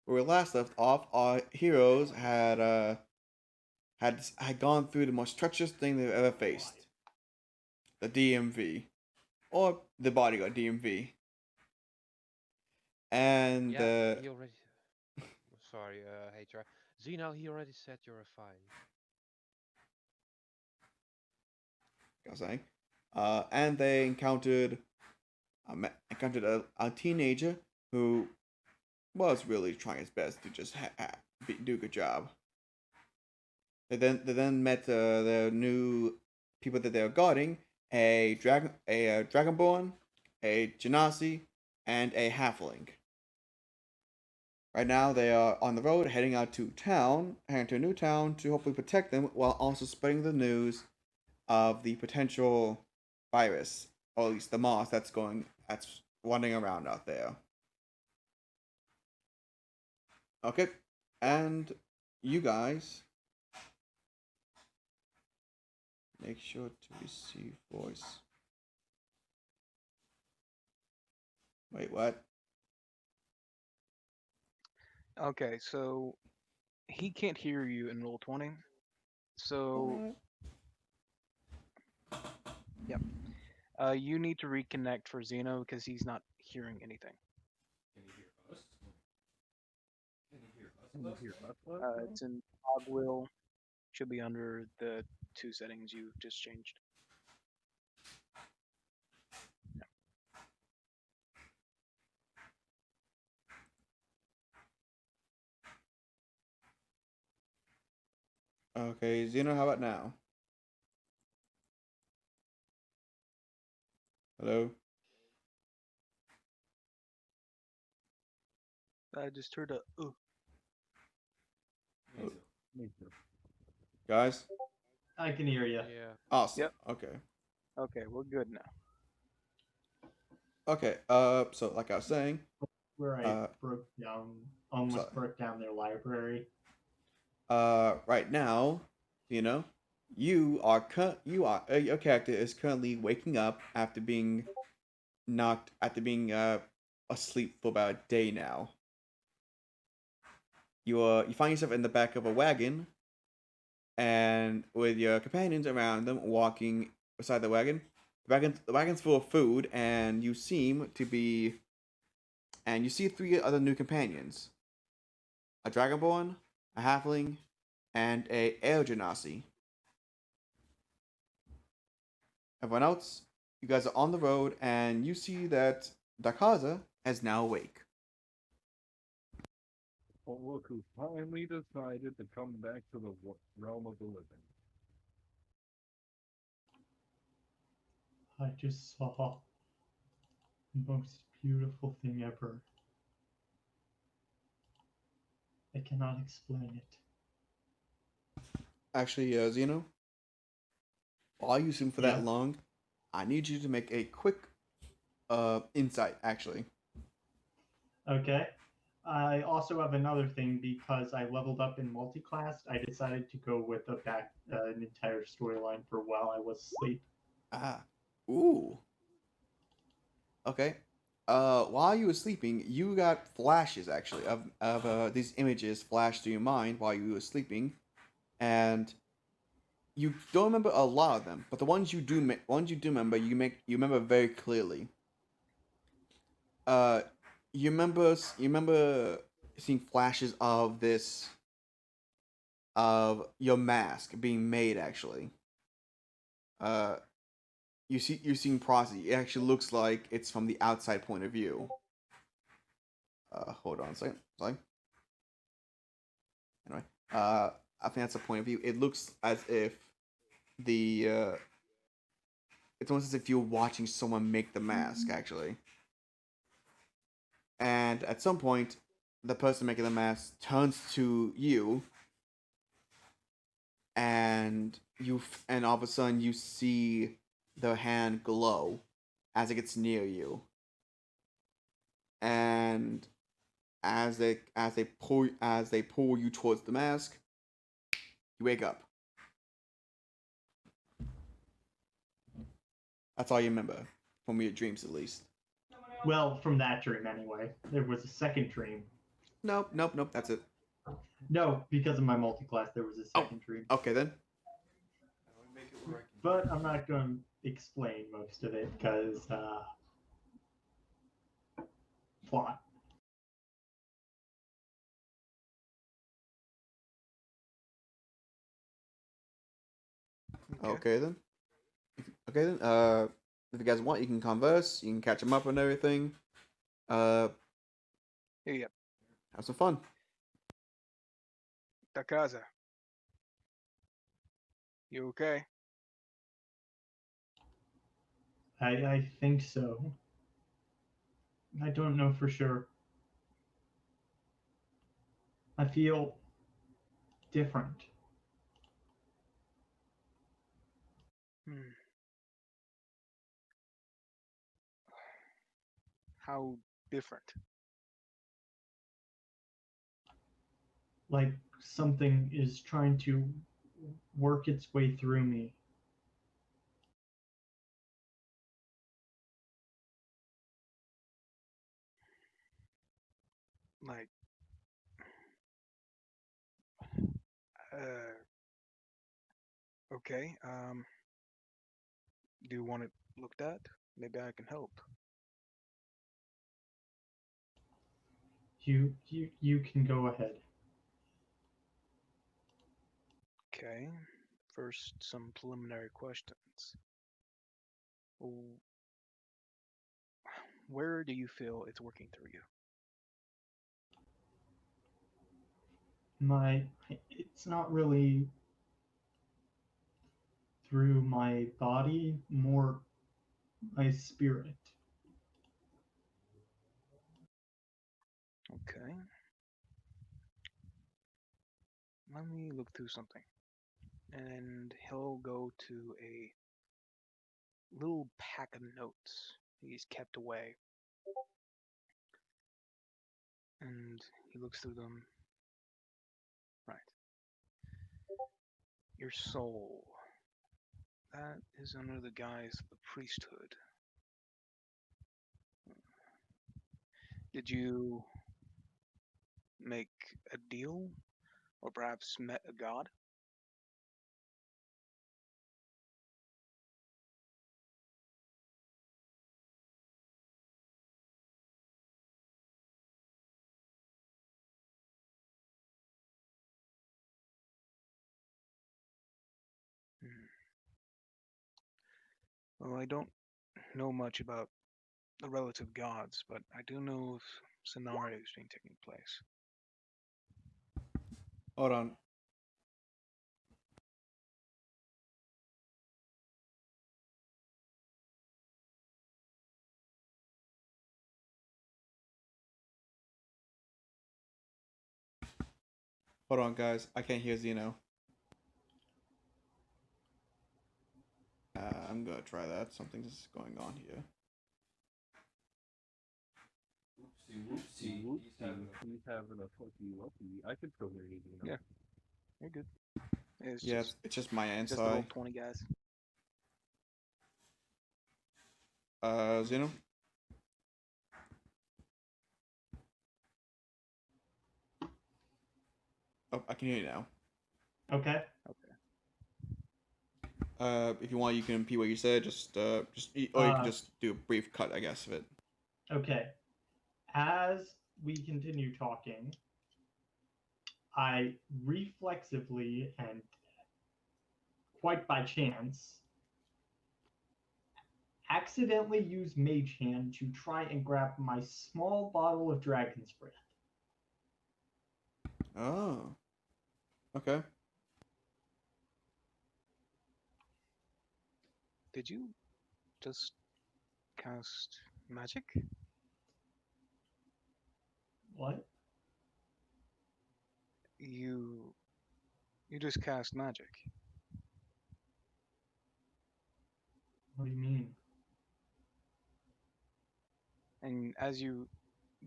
where we last left off, our heroes had gone through the most treacherous thing they've ever faced, the DMV, or the bodyguard DMV, and Yeah, he already. Sorry, Hatra. Zeno, he already said you're fine. I was saying, and they encountered a teenager who was really trying his best to just do a good job. They then met the new people that they were guarding: a dragonborn, a genasi, and a halfling. Right now, they are on the road, heading to a new town to hopefully protect them, while also spreading the news of the potential virus, or at least the moss that's wandering around out there. Okay, and you guys make sure to receive voice. Wait, what? Okay, so he can't hear you in roll 20. So, What? yep. You need to reconnect for Zeno because he's not hearing anything. Can you hear us? Can you hear us, Can you Left? hear us? It's in Cogwheel. Should be under the two settings you just changed. Okay, Zeno, how about now? Hello? I just heard a. Me Oh, too. Me too. guys? I can hear you. Yeah. Awesome. Yep. Okay. Okay, we're good now. Okay, so like I was saying, Where I uh, broke down, sorry. almost broke down their library. Right now, you know, your character is currently waking up after being asleep for about a day now. You find yourself in the back of a wagon, and with your companions around them walking beside the wagon. The wagon's full of food, and you see three other new companions: a dragonborn, a halfling, and a air genasi. Everyone else, you guys are on the road, and you see that Dakaza is now awake. Well, look who finally decided to come back to the realm of the living. I just saw the most beautiful thing ever. I cannot explain it. Actually, Zeno, while you zoom for that Yeah. long, I need you to make a quick insight. Actually, Okay. I also have another thing because I leveled up in multiclass. I decided to go with an entire storyline for while I was asleep. ah, ooh, okay. While you were sleeping, you got flashes actually of these images flashed through your mind while you were sleeping, and you don't remember a lot of them, but the ones you do remember, you remember very clearly. Uh, you remember seeing flashes of your mask being made actually. Uh, you're seeing process. It actually looks like it's from the outside point of view. Hold on a second. Sorry. Anyway, I think that's the point of view. It looks as if the it's almost as if you're watching someone make the mask actually. And at some point, the person making the mask turns to you, and all of a sudden you see the hand glow as it gets near you, and as they pull you towards the mask, you wake up. That's all you remember from your dreams, at least. Well, from that dream anyway. There was a second dream. Nope, nope, nope. That's it. No, because of my multi-class, there was a Oh. second dream. Okay then. But I'm not going to explain most of it because plot. Okay then. Okay then. If you guys want, you can converse. You can catch them up and everything. Uh, Yeah. have some fun. Takaza. You okay? I think so. I don't know for sure. I feel different. Hmm. How different? Like something is trying to work its way through me. Like, okay. Do you want it looked at? Maybe I can help. You can go ahead. Okay. First, some preliminary questions. W- Where do you feel it's working through you? It's not really through my body, more my spirit. Okay. Let me look through something. And he'll go to a little pack of notes he's kept away. And he looks through them. Right. Your soul. That is under the guise of the priesthood. Did you make a deal? Or perhaps met a god? Hmm. Well, I don't know much about the relative gods, but I do know of scenarios being taking place. Hold on. Hold on, guys. I can't hear Zeno. I'm gonna try that. Something's going on here. Whoopsie. He's having a fucky whoopsie. I could still hear you. Yeah. You're good. It's Yeah, just it's just my end. just the little Sorry. 20 guys. Zeno. Oh, I can hear you now. Okay. If you want, you can repeat what you said. Or you can just do a brief cut, I guess, of it. Okay. As we continue talking, I reflexively and quite by chance accidentally use Mage Hand to try and grab my small bottle of Dragon's Breath. Oh. Okay. Did you just cast magic? What? You just cast magic. What do you mean? And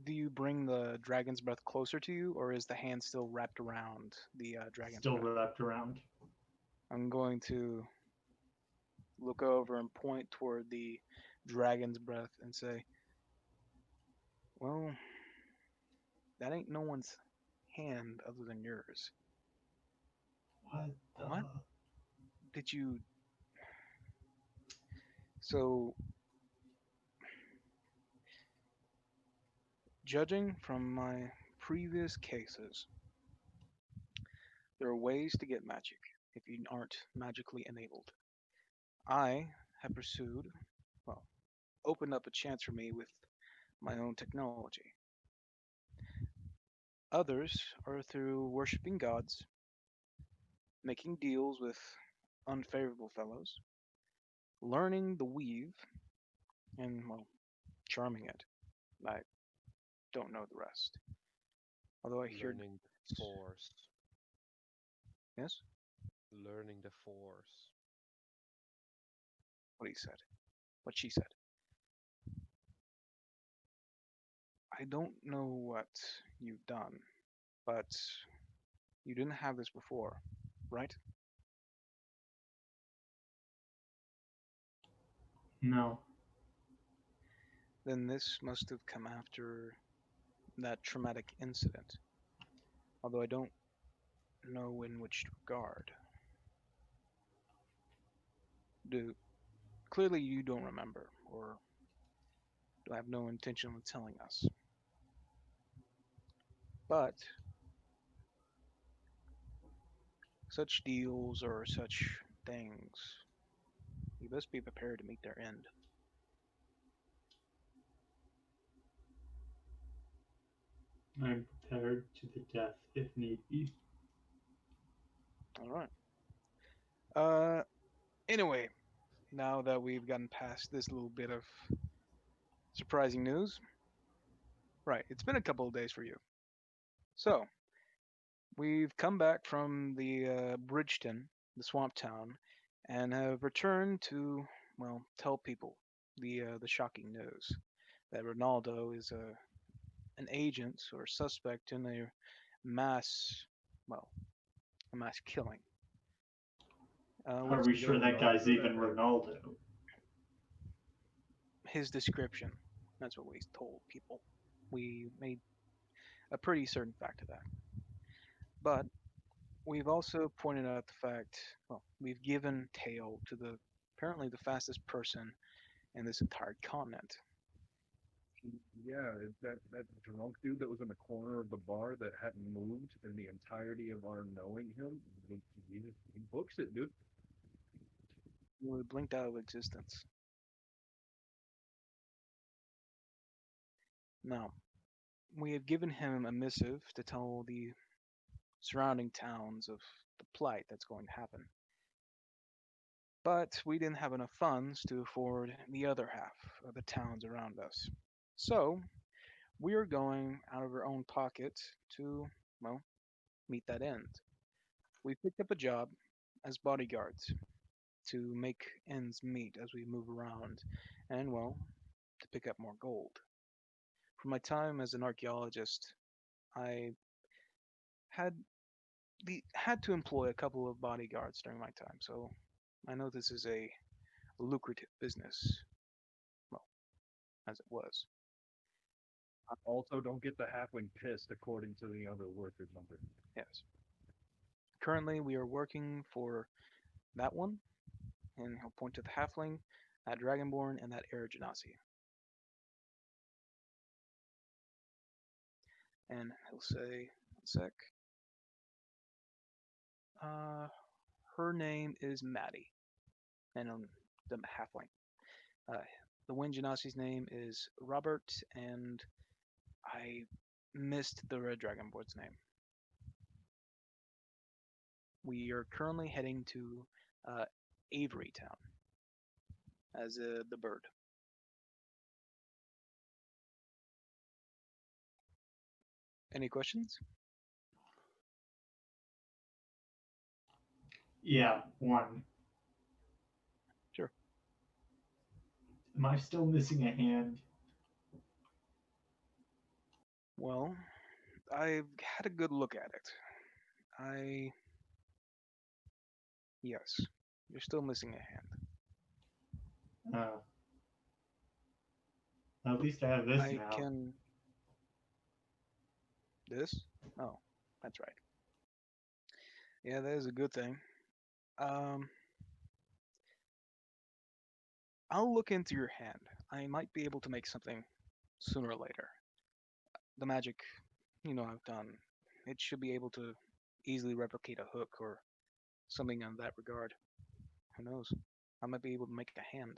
do you bring the dragon's breath closer to you, or is the hand still wrapped around the dragon's Still breath? wrapped around. I'm going to look over and point toward the dragon's breath and say, well, That ain't no one's hand other than yours. What What the? did you? So, judging from my previous cases, there are ways to get magic if you aren't magically enabled. I have pursued, well, opened up a chance for me with my own technology. Others are through worshipping gods, making deals with unfavorable fellows, learning the weave, and, well, charming it. I don't know the rest. Although I hear, Learning the force. yes, Learning the force. what he said, what she said. I don't know what you've done, but you didn't have this before, right? No. Then this must have come after that traumatic incident, although I don't know in which regard. Do clearly you don't remember, or do have no intention of telling us. But such deals or such things, you best be prepared to meet their end. I'm prepared to the death if need be. All right. Uh, anyway, now that we've gotten past this little bit of surprising news, right? It's been a couple of days for you. So we've come back from the Bridgeton, the swamp town, and have returned to, well, tell people the shocking news that Ronaldo is an agent or suspect in a mass, well, a mass killing. Are What's we sure that guy's even Ronaldo? his description? That's what we told people. We made a pretty certain fact of that. But we've also pointed out the fact, well, we've given tail to the apparently the fastest person in this entire continent. Yeah, that drunk dude that was in the corner of the bar that hadn't moved in the entirety of our knowing him. He books it, dude. We blinked out of existence. Now, we have given him a missive to tell the surrounding towns of the plight that's going to happen. But we didn't have enough funds to afford the other half of the towns around us. So, we are going out of our own pocket to, well, meet that end. We picked up a job as bodyguards to make ends meet as we move around and, well, to pick up more gold. For my time as an archaeologist, I had had to employ a couple of bodyguards during my time, so I know this is a lucrative business, well, as it was. Also, don't get the halfling pissed according to the other worker number. Yes. Currently, we are working for that one, and he'll point to the halfling, that dragonborn, and that air genasi. And he'll say, one sec. Uh, her name is Maddie, and the halfling. Uh, the Wind Genasi's name is Robert, and I missed the Red Dragonborn's name. We are currently heading to uh, Avri Town as the bird. Any questions? Yeah, one. Sure. Am I still missing a hand? Well, I've had a good look at it. I Yes, you're still missing a hand. Uh, at least I have this I now. can This? Oh, that's right. Yeah, that is a good thing. Um, I'll look into your hand. I might be able to make something sooner or later. The magic, I've done, it should be able to easily replicate a hook or something in that regard. Who knows? I might be able to make a hand.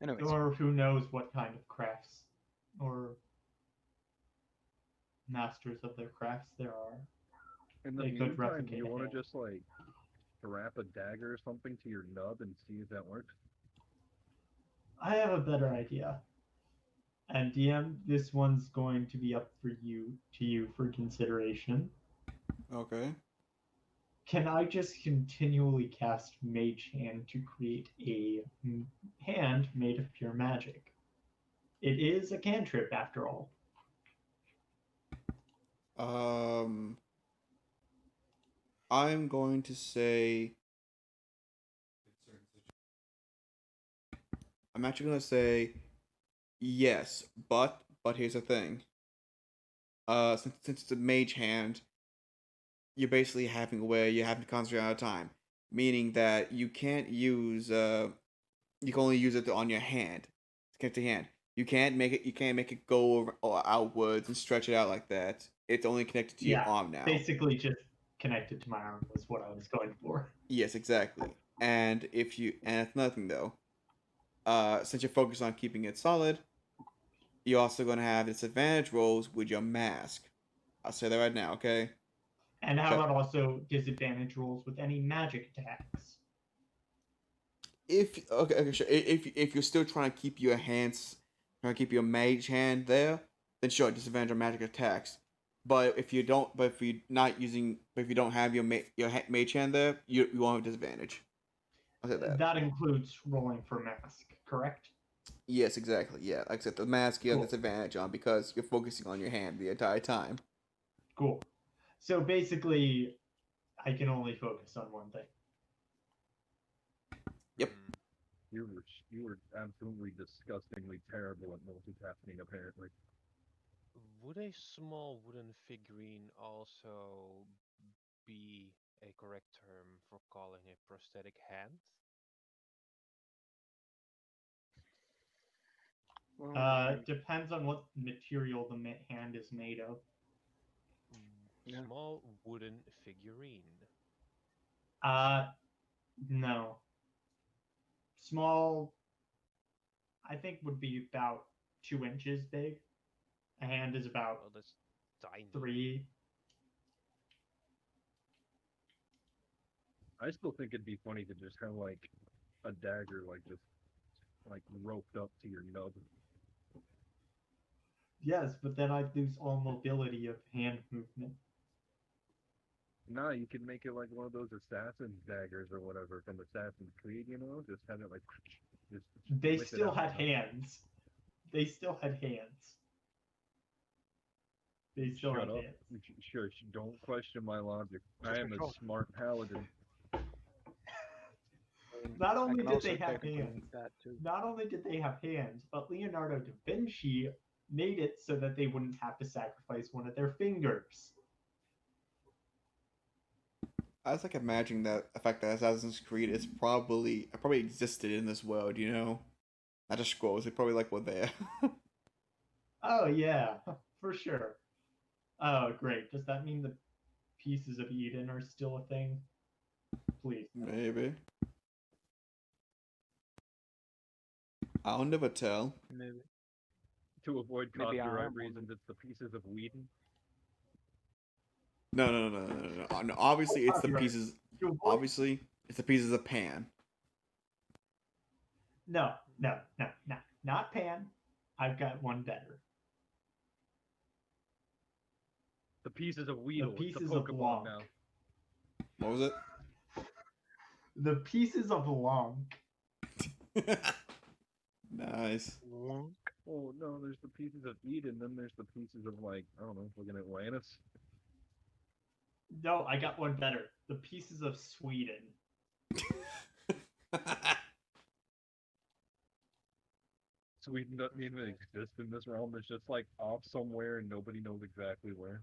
Anyways, Or who knows what kind of crafts or masters of their crafts there are. In the They could meantime, do replicate you a want to hand. just like strap a dagger or something to your nub and see if that works? I have a better idea. And DM, this one's going to be up for you for consideration. Okay. Can I just continually cast Mage Hand to create a hand made of pure magic? It is a cantrip after all. Um, I'm going to say I'm actually gonna say yes, but here's the thing. Since it's a mage hand, you're basically having where you have to concentrate on a time, meaning that you can't use you can only use it on your hand. It's connected to your hand. You can't make it go over, or outwards and stretch it out like that. It's only connected to your Yeah, arm now. basically just connected to my arm was what I was going for. Yes, exactly. And it's nothing though. Since you're focused on keeping it solid, you're also gonna have disadvantage rolls with your mask. I'll say that right now, okay? And how But about also disadvantage rolls with any magic attacks? if okay, sure. If you're still trying to keep your hands, trying to keep your mage hand there, then sure, disadvantage on magic attacks. But if you don't, but if you're not using, but if you don't have your mage hand there, you won't have disadvantage. I'll say that. That includes rolling for mask, correct? Yes, exactly. Yeah, like I said, the mask you have Cool. disadvantage on because you're focusing on your hand the entire time. Cool. So basically, I can only focus on one thing. Yep. Hmm. You were absolutely disgustingly terrible at multitasking, apparently. Would a small wooden figurine also be a correct term for calling a prosthetic hand? well, Depends on what material the hand is made of. yeah. Small wooden figurine. Uh, no. Small, I think, would be about 2 inches big. A hand is about Well, that's tiny. 3. I still think it'd be funny to just have like a dagger like just like roped up to your nub. Yes, but then I'd lose all mobility of hand movement. Nah, you could make it like one of those assassin's daggers or whatever from Assassin's Creed, you know? Just have it like just They whip it still out. had hands. They still had hands. They still Shut had up. hands. Sure, don't question my logic. I am a Control. smart paladin. Not I only can did also they have technically hands, make that too. not only did they have hands, but Leonardo da Vinci made it so that they wouldn't have to sacrifice one of their fingers. I was like imagining that the fact that Assassin's Creed is probably existed in this world, you know, not just scrolls. They probably like were there. Oh yeah, for sure. Oh great. Does that mean the pieces of Eden are still a thing? Please. No. Maybe. I'll never tell. Maybe. To avoid Maybe I copyright am one. reasons, it's the pieces of Whedon. No. Obviously, it's the Copyright. pieces. To avoid- Obviously, it's the pieces of Pan. No, not Pan. I've got one better. The pieces of The Weedle. It's a pieces of Pokemon Lonk. now. What was The pieces of Lonk. it? Nice. Oh no, there's the pieces of Eden, then there's the pieces of like, I don't know, fucking Atlantis. No, I got one better. The pieces of Sweden. So we don't even exist in this realm. It's just like off somewhere and nobody knows exactly where.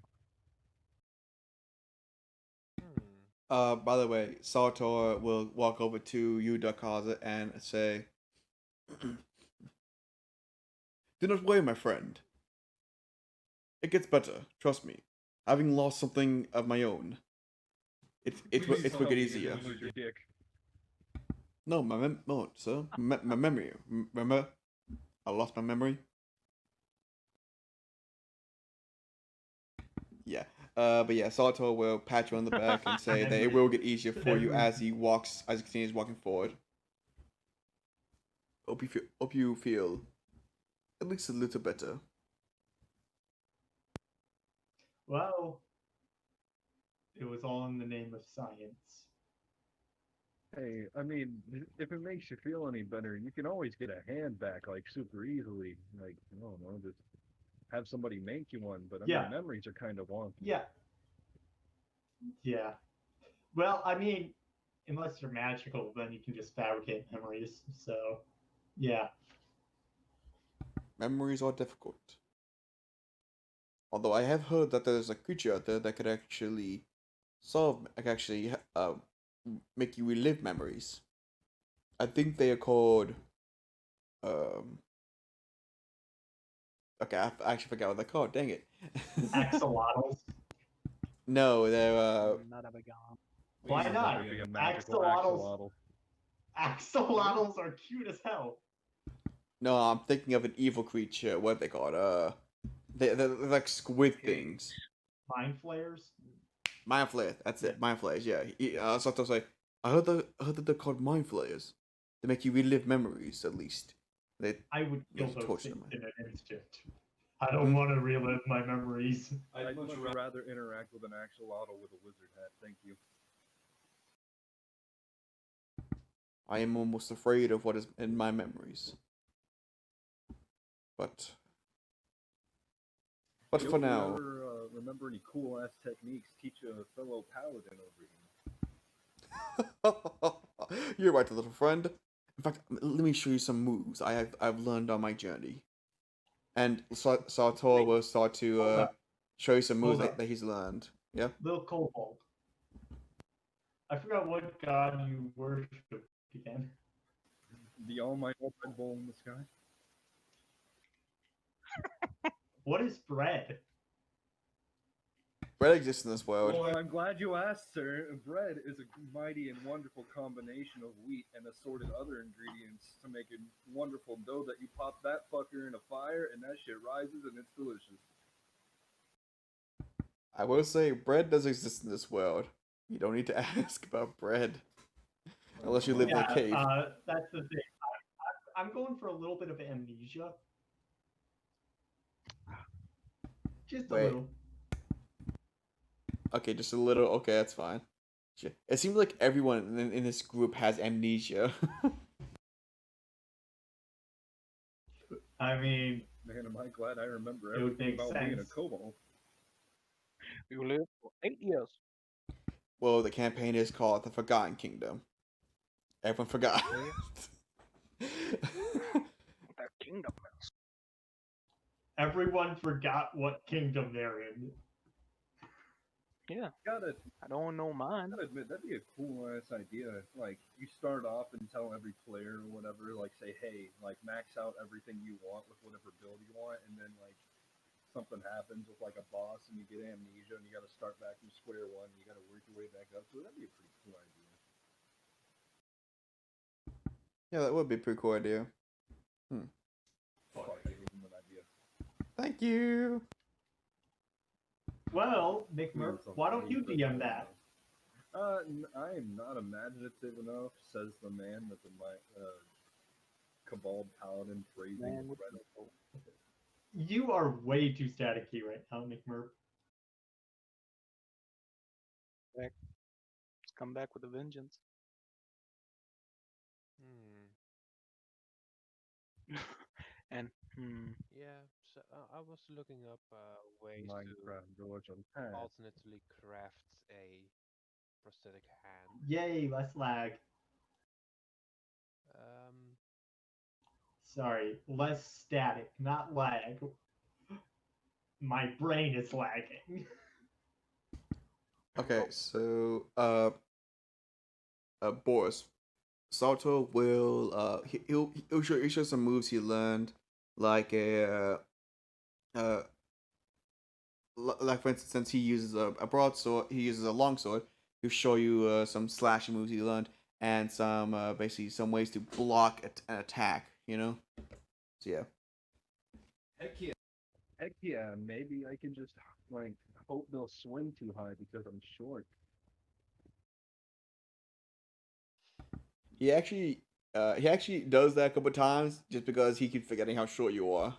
Hmm. By the way, Saltor will walk over to you, Darkaza, and say, "Do not worry, my friend. It gets better. Trust me. Having lost something of my own, Please it will tell get me you easier. didn't lose your dick. No, no, sir. My memory. Remember, I lost my memory. Yeah. But yeah, Saltor will pat you on the back and say that it will get easier for you as he continues walking forward. Hope you feel at least a little better. Well, it was all in the name of science. Hey, I mean, if it makes you feel any better, you can always get a hand back like super easily. Like, I don't know, just have somebody make you one. But I mean, Yeah. memories are kind of wonky. Yeah. Yeah. Well, I mean, unless you're magical, then you can just fabricate memories. So, yeah. Memories are difficult. Although I have heard that there's a creature out there that could actually make you relive memories. I think they are called. Um, okay, I actually forgot what they're called. Dang it. Axolotls. No, they're Not a big Why Please not? let it be a magical Axolotls. axolotl. Axolotls are cute as hell. no. I'm thinking of an evil creature. What are they called? They're like squid things. Mind flayers. Mind flayers. That's Yeah. it. Mind flayers. Yeah. So I was like, I heard that they're called mind flayers. They make you relive memories at least. They I would kill those torture things them. in an instant. I don't want to relive my memories. I'd much rather interact with an axolotl with a wizard hat. Thank you. I am almost afraid of what is in my memories. But Yo, for now, whoever remember any cool ass techniques, teach a fellow paladin over here. you're right, little friend. In fact, let me show you some moves I've learned on my journey. And Sartor will start to Hold up. show you some moves Hold up. that he's learned. Yeah. Little kobold. I forgot what god you worship again. The almighty Red Bull in the sky. What is bread? Bread exists in this world. Well, I'm glad you asked, sir. Bread is a mighty and wonderful combination of wheat and assorted other ingredients to make a wonderful dough that you pop that fucker in a fire and that shit rises and it's delicious. I will say, bread does exist in this world. You don't need to ask about bread. Unless you live in a cave. That's the thing. I'm going for a little bit of amnesia. Just a Wait. little. Okay, just a little. Okay, that's fine. It seems like everyone in this group has amnesia. I mean, Man, am I glad I remember it would everything make about being a sense. kobold. You live for 8 years. Well, the campaign is called The Forgotten Kingdom. Everyone forgot. That kingdom. Everyone forgot what kingdom they're in. Yeah, Gotta, I don't know mine. gotta admit, that'd be a cool ass idea. Like, you start off and tell every player or whatever, like, say, hey, like, max out everything you want with whatever build you want, and then, like, something happens with, like, a boss and you get amnesia and you gotta start back from square one, and you gotta work your way back up. So that'd be a pretty cool idea. Yeah, that would be a pretty cool idea. Fuck, I gave him an idea. Thank you. Well, Nick Murph, why don't you DM that? I am not imaginative enough, says the man that the Cabal Paladin praising Man with Red. You are way too staticky right now, Nick Murph. Let's come back with a vengeance. Hmm. And Yeah. So I was looking up ways to Minecraft Village Unpacked. alternately craft a prosthetic hand. Yay, less lag. Um. Sorry, less static, not lag. My brain is lagging. Okay, so Boris, Salto will he'll show some moves he learned, like uh like for instance, since he uses a broadsword, he uses a longsword. He'll show you some slashing moves he learned and some basically some ways to block an attack. You know, so yeah. Heck yeah. Heck yeah. Maybe I can just like hope they'll swing too high because I'm short. He actually does that a couple times just because he keeps forgetting how short you are.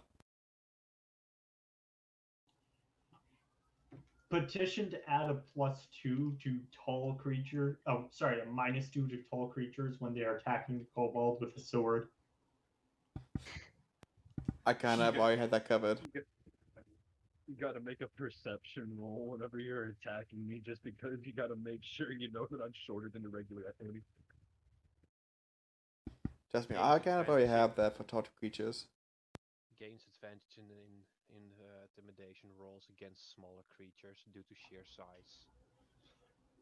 Petition to add a +2 to tall creature. Oh, sorry, a -2 to tall creatures when they are attacking the kobold with a sword. I kind of already had that covered. You gotta make a perception roll whenever you're attacking me, just because you gotta make sure you know that I'm shorter than the regular enemy. Trust me, Gains I kind of already advantage have that for tall creatures. gains advantage in intimidation rolls against smaller creatures due to sheer size.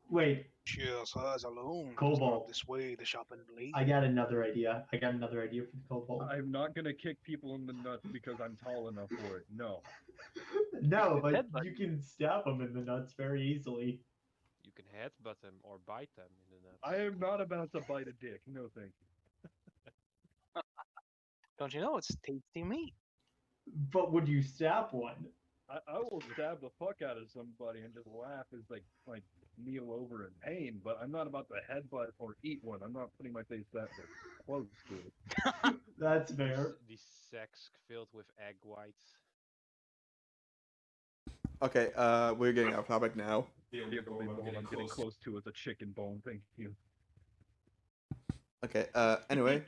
Wait, Sheer size alone does not kobold. dissuade the sharpened blade. I got another idea. I got another idea for the kobold. I'm not gonna kick people in the nuts because I'm tall enough for it. No. No, You but can headbutt you him. can stab them in the nuts very easily. You can headbutt them or bite them in the nuts. I am not about to bite a dick. No, thank you. Don't you know it's tasty meat? But would you stab one? I will stab the fuck out of somebody and just laugh as like kneel over in pain, but I'm not about to headbutt or eat one. I'm not putting my face that close to it. That's fair. These sacks filled with egg whites. Okay, we're getting off topic now. The only bone I'm getting close to is a chicken bone. Thank you. Okay, anyway,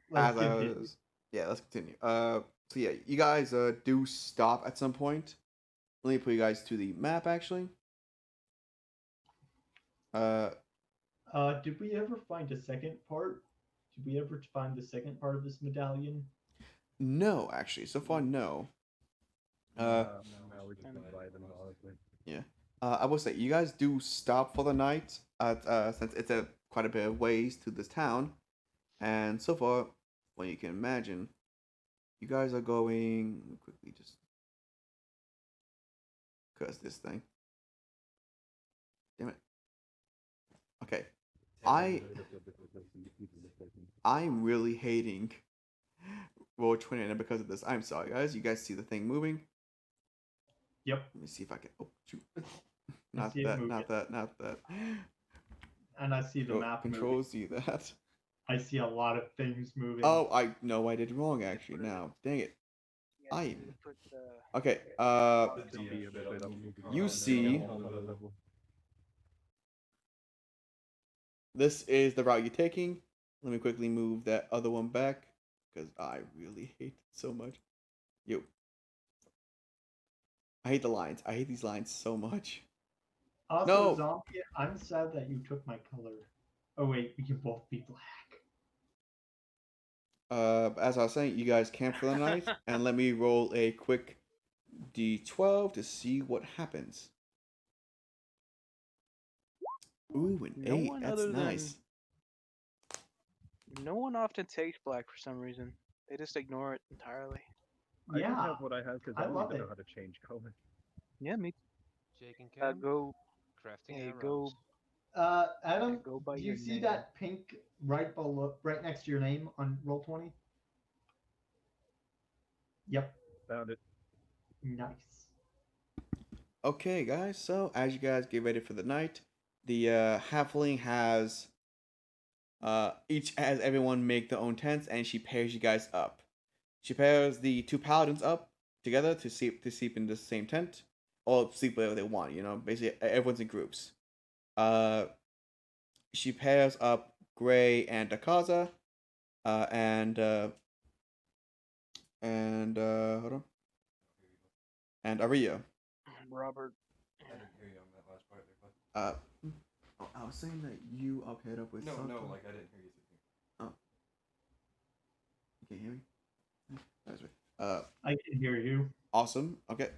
Let's as I continue. was, yeah, let's continue. So yeah, you guys do stop at some point. Let me put you guys to the map actually. Uh, Did we ever find a second part? Did we ever find the second part of this medallion? no, actually, so far no. Uh, Now we can buy them, honestly. yeah. I will say you guys do stop for the night at since it's a quite a bit of ways to this town, and so far, well, you can imagine, you guys are going. Let me quickly just curse this thing. Damn it. Okay, I'm really hating roll 20 and because of this. I'm sorry, guys. You guys see the thing moving? Yep. Let me see if I can. Oh shoot! I Not see it that. moving. Not that. Not that. And I see the map Control moving. see that. I see a lot of things moving. Oh, I know I did wrong actually. Now, dang it. Yeah, I you am put okay. You see, this is the route you're taking. Let me quickly move that other one back because I really hate it so much. Yo, I hate the lines. I hate these lines so much. Also, No. Zombie, I'm sad that you took my color. Oh wait, we can both be black. As I was saying, you guys camp for the night, and let me roll a quick d12 to see what happens. Ooh, an No 8. one That's other than- nice. No one often takes black for some reason. They just ignore it entirely. I Yeah, just have what I have because I I don't love even know it. how to change color. Yeah, me. Jake and Cam, Go. crafting Hey, arrows. go. Adam, go by do your you see name. that pink right below, right next to your name on roll 20? Yep, Found it. nice. Okay, guys. So as you guys get ready for the night, the halfling has each has everyone make their own tents, and she pairs you guys up. She pairs the two paladins up together to sleep in the same tent, or sleep wherever they want. You know, basically everyone's in groups. Uh, she pairs up Gray and Akaza, and hold on, and Aria. Robert. I didn't hear you on that last part there, bud. Oh, I was saying that you are paired up with. No, something. no, like I didn't hear you say. Oh, you can't hear me. Uh, I can hear you. awesome. Okay.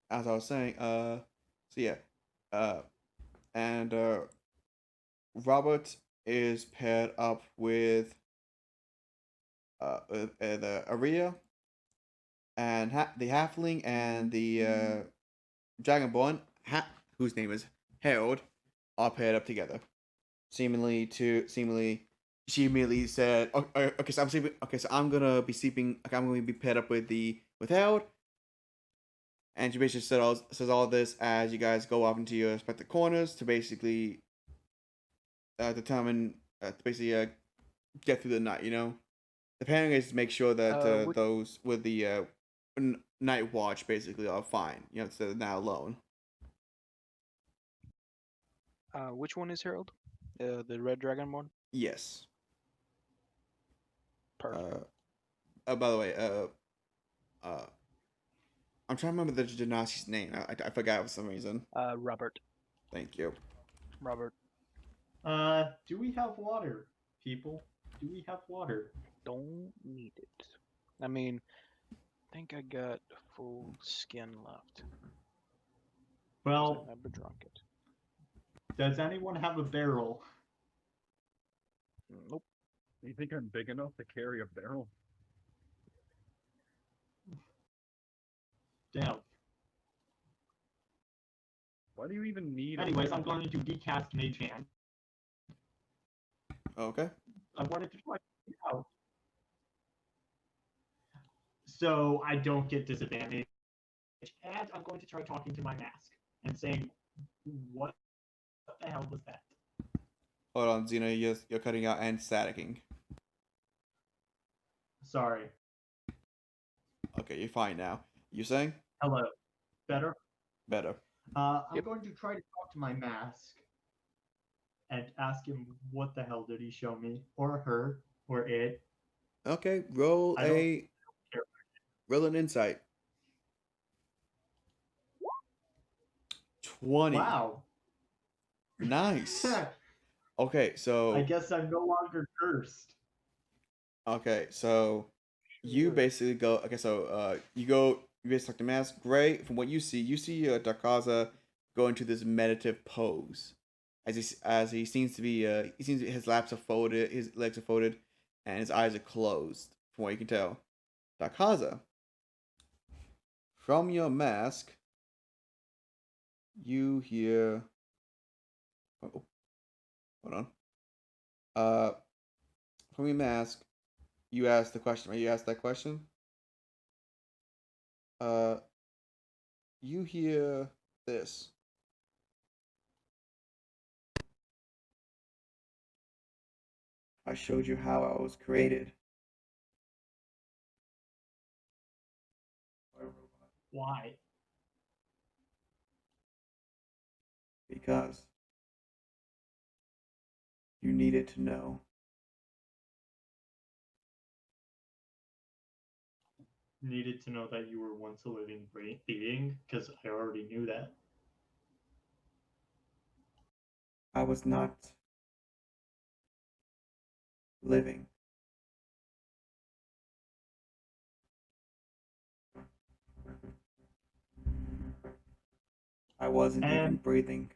As I was saying, so yeah, uh, and Robert is paired up with the Aria and the Halfling and the Dragonborn, whose name is Harold, are paired up together. Seemingly, she immediately said, "Okay, so I'm sleeping. Okay, so I'm gonna be sleeping. Okay, I'm gonna be paired up with Harold." And she basically says all this as you guys go off into your respective corners to basically determine to basically get through the night. The plan is to make sure that Which those with the night watch basically are fine. So they're not alone. which one is Harold? The red dragon one. Yes. Perfect. By the way, uh, I'm trying to remember the Genasi's name. I forgot for some reason. Robert. Thank you. Robert. Do we have water, people? Do we have water? Don't need it. I mean, I think I got full skin left. 'Cause Well, I never drunk it. does anyone have a barrel? Nope. You think I'm big enough to carry a barrel? Damn. Why do you even need Anyways, I'm going to decast Mage Hand. Okay. I wanted to try it out. So I don't get disadvantage. And I'm going to try talking to my mask and saying, what the hell was that? Hold on, Xena. You're cutting out and staticking. Sorry. Okay, you're fine now. You saying? Hello. Better? Better. I'm Yep. going to try to talk to my mask and ask him what the hell did he show me, or her, or it. Okay, roll I don't a care. roll an insight. 20. Wow. Nice. I Okay, so guess I'm no longer cursed. okay, so you Sure. basically go. Okay, so you basically talk to mask. Great. From what you see Darkaza go into this meditative pose, as he seems to be his laps are folded, his legs are folded, and his eyes are closed. From what you can tell, Darkaza, from your mask, you hear. Oh, hold on. Uh, from your mask, you ask the question. Right? You ask that question. Uh, you hear this. I showed you how I was created. Why? Because you needed to know. Needed to know that you were once a living being, because I already knew that. I was not living. I wasn't even And breathing.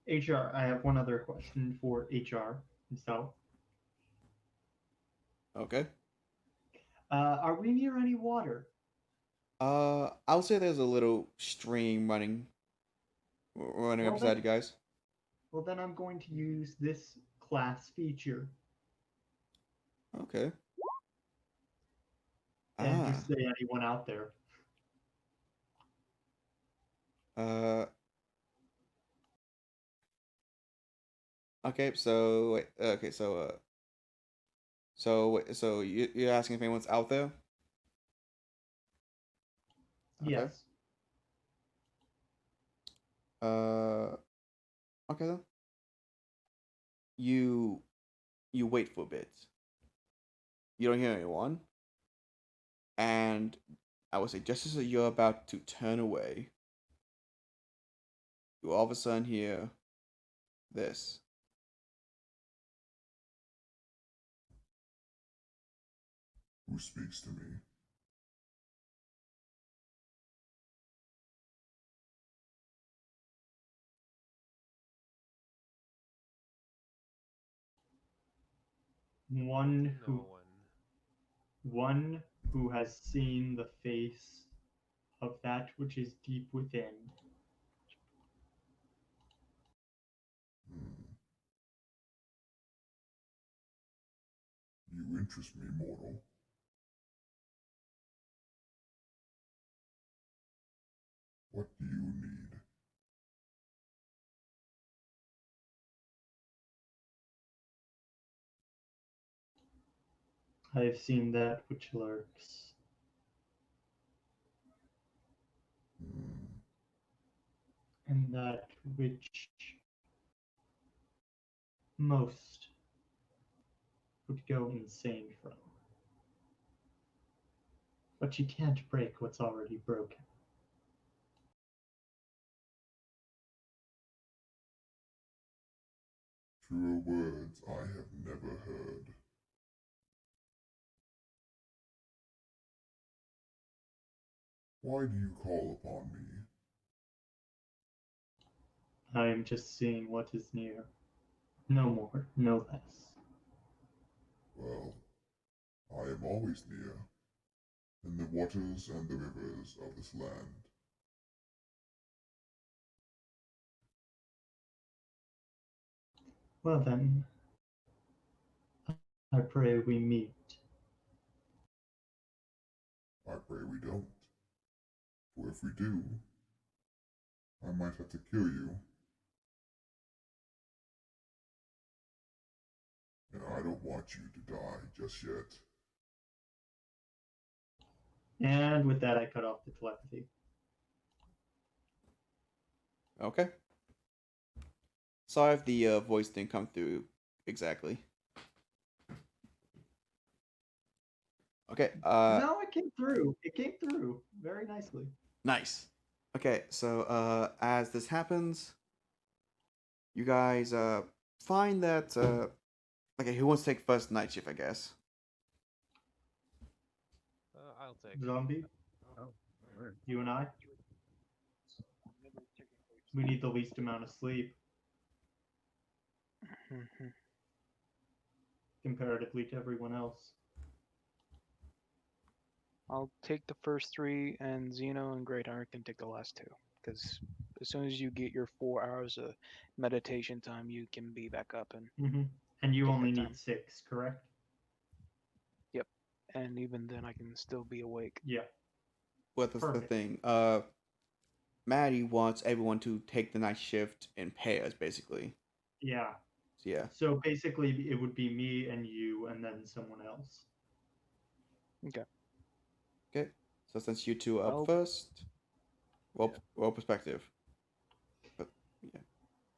HR, I have one other question for HR himself. Okay. Are we near any water? I'll say there's a little stream running up Well beside then, you guys. well then I'm going to use this class feature Okay. and Ah. just say anyone out there. Uh. Okay. So wait. Okay. So you're asking if anyone's out there? Okay. Yes. Okay then. You wait for a bit. You don't hear anyone, and I would say just as you're about to turn away, you all of a sudden hear this. who speaks to me. One No who one. one who has seen the face of that which is deep within. Hmm. You interest me, mortal. What do you need? I have seen that which lurks, Hmm. and that which most would go insane from. But you can't break what's already broken. Truer words I have never heard. Why do you call upon me? I am just seeing what is near. No more, no less. Well, I am always near, in the waters and the rivers of this land. Well then, I pray we meet. I pray we don't, for if we do, I might have to kill you. And I don't want you to die just yet. And with that, I cut off the telepathy. Okay. Sorry if the voice didn't come through exactly. Okay. No, it came through. It came through very nicely. Nice. Okay, so as this happens, you guys find that okay, who wants to take first night shift? I guess. I'll take. Zombie, Oh, alright. you and I, we need the least amount of sleep Mhm. comparatively to everyone else. I'll take the first three, and Zeno and Greatheart can take the last two. Because as soon as you get your 4 hours of meditation time, you can be back up and Mm-hmm. And you take only that need time. 6, correct? Yep. And even then, I can still be awake. Yeah. What is the Perfect. thing? Maddie wants everyone to take the night shift in pairs, basically. Yeah. So yeah. So basically, it would be me and you, and then someone else. Okay. Okay. So since you two are up Well, first, roll perspective. But yeah,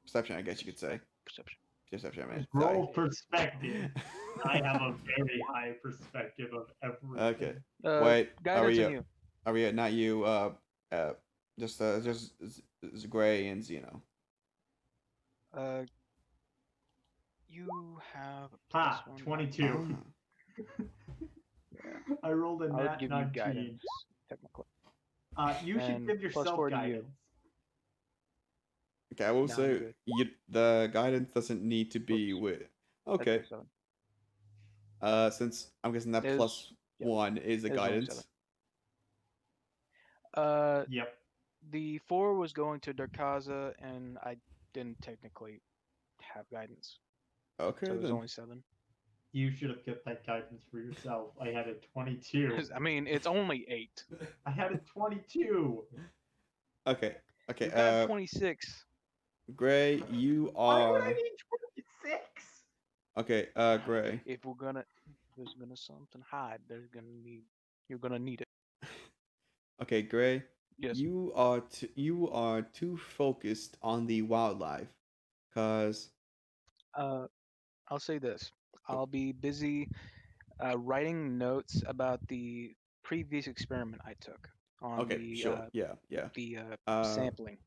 perception, I guess you could say. Perception. Perception, I mean. Roll Sorry. perspective. I have a very high perspective of everything. Okay. Wait. Guidance on you. Are we? Not you. Just Gray and Zeno. You have a Ha, +1. 22. Yeah. I rolled a I would nat give you 19. guidance, technically. You should And give yourself +4 to you. guidance. Okay, I will No, I'm say good. the guidance doesn't need to be Oops. with. That's Okay. only 7. Since I'm guessing that It is- yeah, +1 is the it is only guidance. 7. Yep. The 4 was going to Darkaza, and I didn't technically have guidance, Okay so it was then. only 7. You should have kept that guidance for yourself. I had a 22. I mean, it's only 8. I had a 22. Okay. Okay. You got 26. Gray, you Why would I are. need 26? Okay. Gray. If there's gonna something hide, you're gonna need it. Okay, Gray. Yes. You are too focused on the wildlife, cause I'll say this. I'll be busy writing notes about the previous experiment I took on okay, sure, yeah, yeah. the Uh, sampling.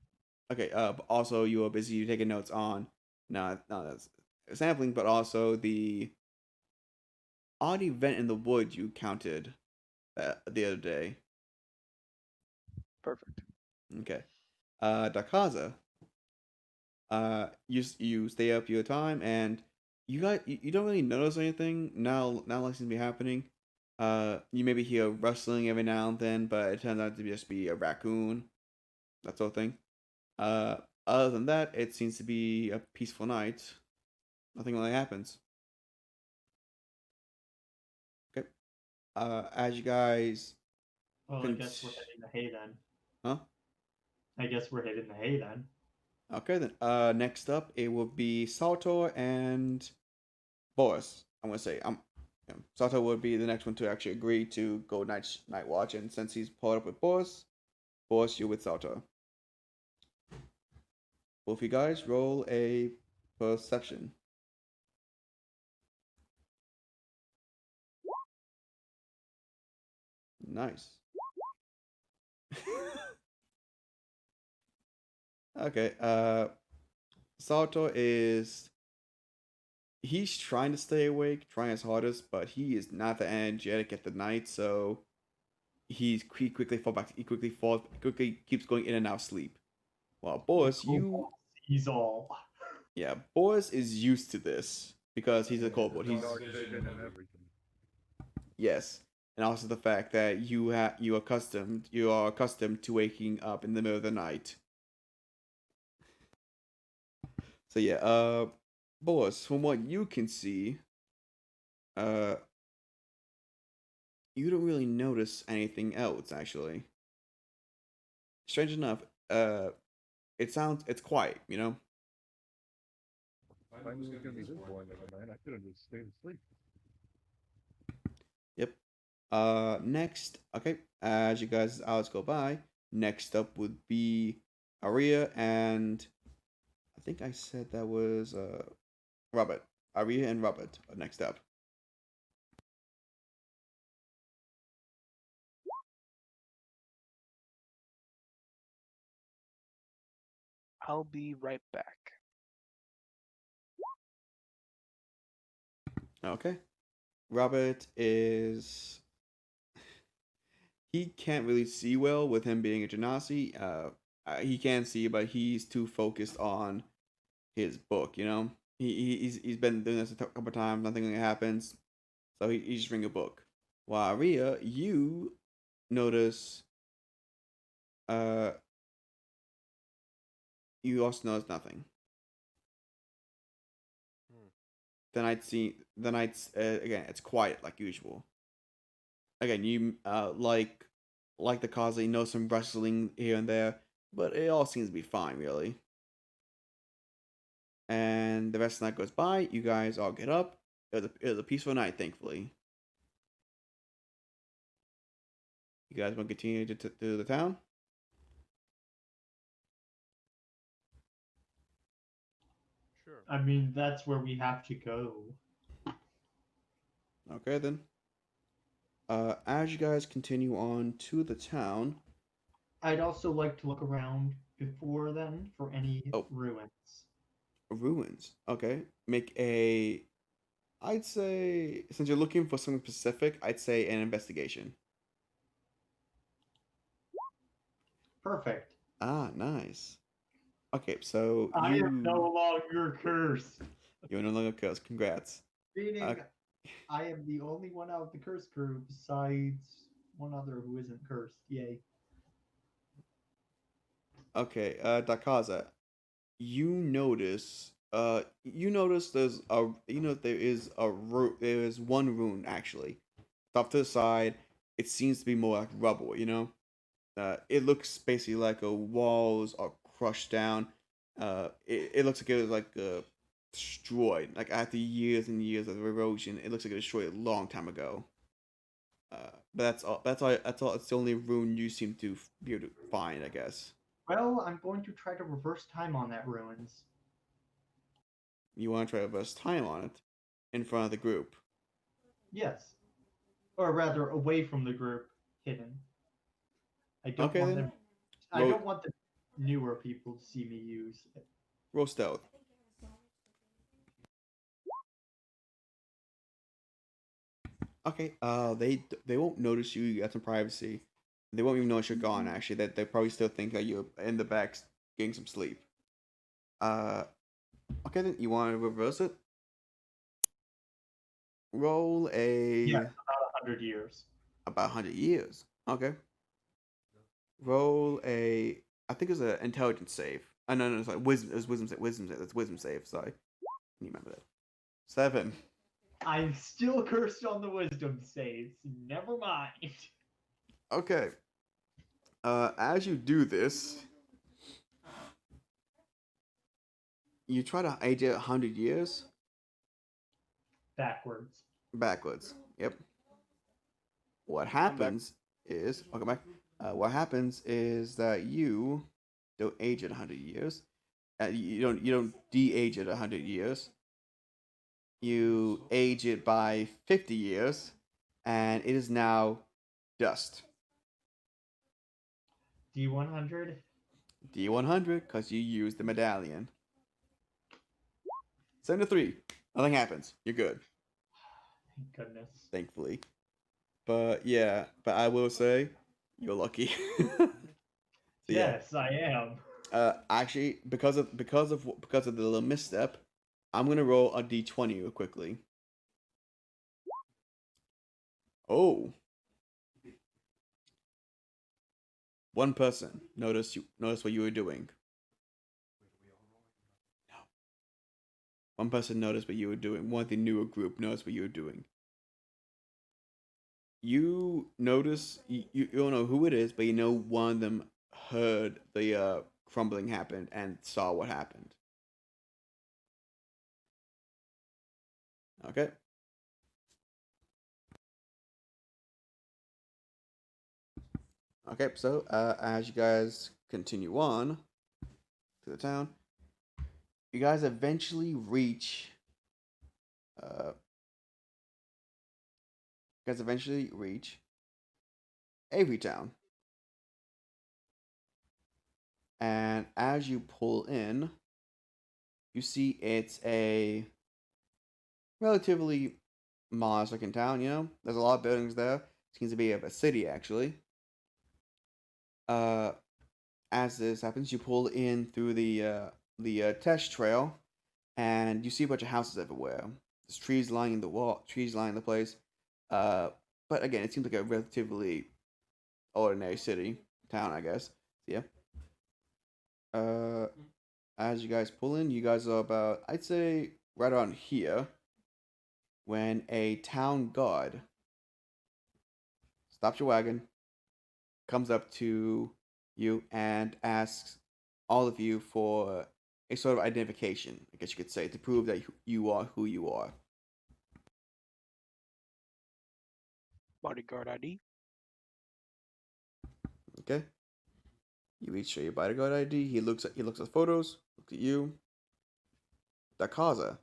okay. But also you are busy taking notes on, no, that's sampling, but also the odd event in the woods you counted the other day. Perfect. Okay. Dakaza. You stay up your time and you don't really notice anything now like seems to be happening. You maybe hear rustling every now and then, but it turns out to just be a raccoon, that sort of thing. Uh, Other than that, it seems to be a peaceful night. Nothing really happens. Okay. As you guys, Well, I guess we're hitting the hay then. huh? I guess we're hitting the hay then. Okay then. Next up, it will be Saltor and Boris. I'm gonna say yeah, Saltor would be the next one to actually agree to go night watch, and since he's paired up with Boris, you're with Saltor. Both you guys roll a perception. Nice. Okay. Saltor is he's trying to stay awake, trying his hardest, but he is not that energetic at the night, so he quickly fall back. Quickly keeps going in and out of sleep. While Boris, you He's all. yeah, Boris is used to this because he's a Yeah, kobold. He's Dark vision and everything. yes, and also the fact that you are accustomed to waking up in the middle of the night. So yeah, Boris, from what you can see, uh, you don't really notice anything else actually. Strange enough, it's quiet, you know. If I knew it was gonna be this boring of a night, I could have just stayed asleep. Yep. Next, okay, as you guys' hours go by, next up would be Aria and I think I said that was Robert. Aria and Robert are next up. I'll be right back. Okay. Robert is he can't really see well with him being a genasi. He can see, but he's too focused on his book. You know, he's been doing this a couple times. Nothing really happens, so he's just reading a book. While Aria, you notice, uh, you also notice nothing. Hmm. The night's again, it's quiet like usual. Again, you like the cause, you know some rustling here and there, but it all seems to be fine, really. And the rest of the night goes by. You guys all get up. It was a peaceful night, thankfully. You guys want to continue to the town? Sure. I mean, that's where we have to go. Okay, then. As you guys continue on to the town, I'd also like to look around before then for any oh, ruins. ruins. Okay, make a. I'd say since you're looking for something specific, I'd say an investigation. Perfect. Ah, nice. Okay, so I am no longer cursed. you're no longer cursed. Congrats. Meaning, I am the only one out of the cursed crew besides one other who isn't cursed. Yay. Okay, Dakaza, you notice there is one rune actually. Off to the side, it seems to be more like rubble, you know? It looks basically like a walls are crushed down. It looks like it was like destroyed. Like after years and years of erosion, it looks like it was destroyed a long time ago. But that's all. That's all. That's all. It's the only rune you seem to be able to find, I guess. Well, I'm going to try to reverse time on that ruins. You want to try to reverse time on it in front of the group. Yes. Or rather, away from the group, hidden. I don't Okay want then. them. I Roll, don't want the newer people to see me use it. roll stealth. Okay. They won't notice you. You got some privacy. They won't even notice you're gone. Actually, that they probably still think that you're in the back getting some sleep. Uh. Okay, then you want to reverse it? Roll Yeah, a about 100 years. about 100 years. Okay. Roll a. I think it's an intelligence save. No, no, sorry. Wisdom. It was wisdom save. Wisdom save. That's wisdom save. Sorry. Can you remember that? 7. I'm still cursed on the wisdom saves. Never mind. Okay. As you do this, you try to age it 100 years Backwards. backwards. Yep. What I'm back. happens is, welcome back. What happens is that you don't age it 100 years. You don't de-age it 100 years. You age it by 50 years, and it is now dust. D100. D100 because you used the medallion. 7 to 3. Nothing happens. You're good, Thank goodness. thankfully. But yeah, but I will say, you're lucky. So yeah, Yes, I am. actually, because of the little misstep, I'm gonna roll a d20 real quickly. Oh, one person noticed what you were doing. No, one person noticed what you were doing. One of the newer group noticed what you were doing. You notice you don't know who it is, but you know one of them heard the crumbling happen and saw what happened. Okay. Okay, so as you guys continue on to the town, you guys eventually reach. Uh, you guys eventually reach Avery Town, and as you pull in, you see it's a relatively modest-looking town. You know, there's a lot of buildings there. Seems to be of a city actually. Uh, as this happens, you pull in through the test trail, and you see a bunch of houses everywhere. There's trees lining the wall, trees lining the place. Uh, but again, it seems like a relatively ordinary city town, I guess. Yeah. Uh, as you guys pull in, you guys are about, I'd say, right around here, when a town guard stops your wagon, comes up to you, and asks all of you for a sort of identification, I guess you could say, to prove that you are who you are. Bodyguard ID. Okay. You each show your bodyguard ID. He looks at photos, looks at you. Dakaza.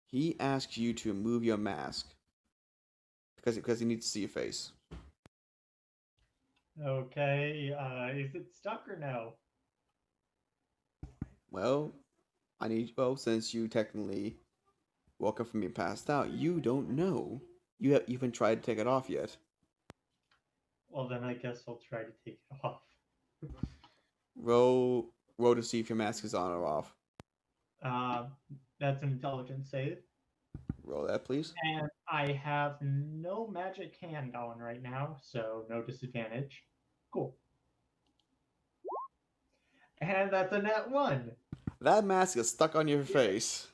He asks you to remove your mask because he needs to see your face. Okay, is it stuck or no? Well, since you technically woke up from being passed out, you don't know. You haven't tried to take it off yet. Well, then I guess I'll try to take it off. Roll to see if your mask is on or off. Um, that's an intelligence save. Roll that, please. And I have no magic hand on right now, so no disadvantage. Cool. And that's a net 1. That mask is stuck on your face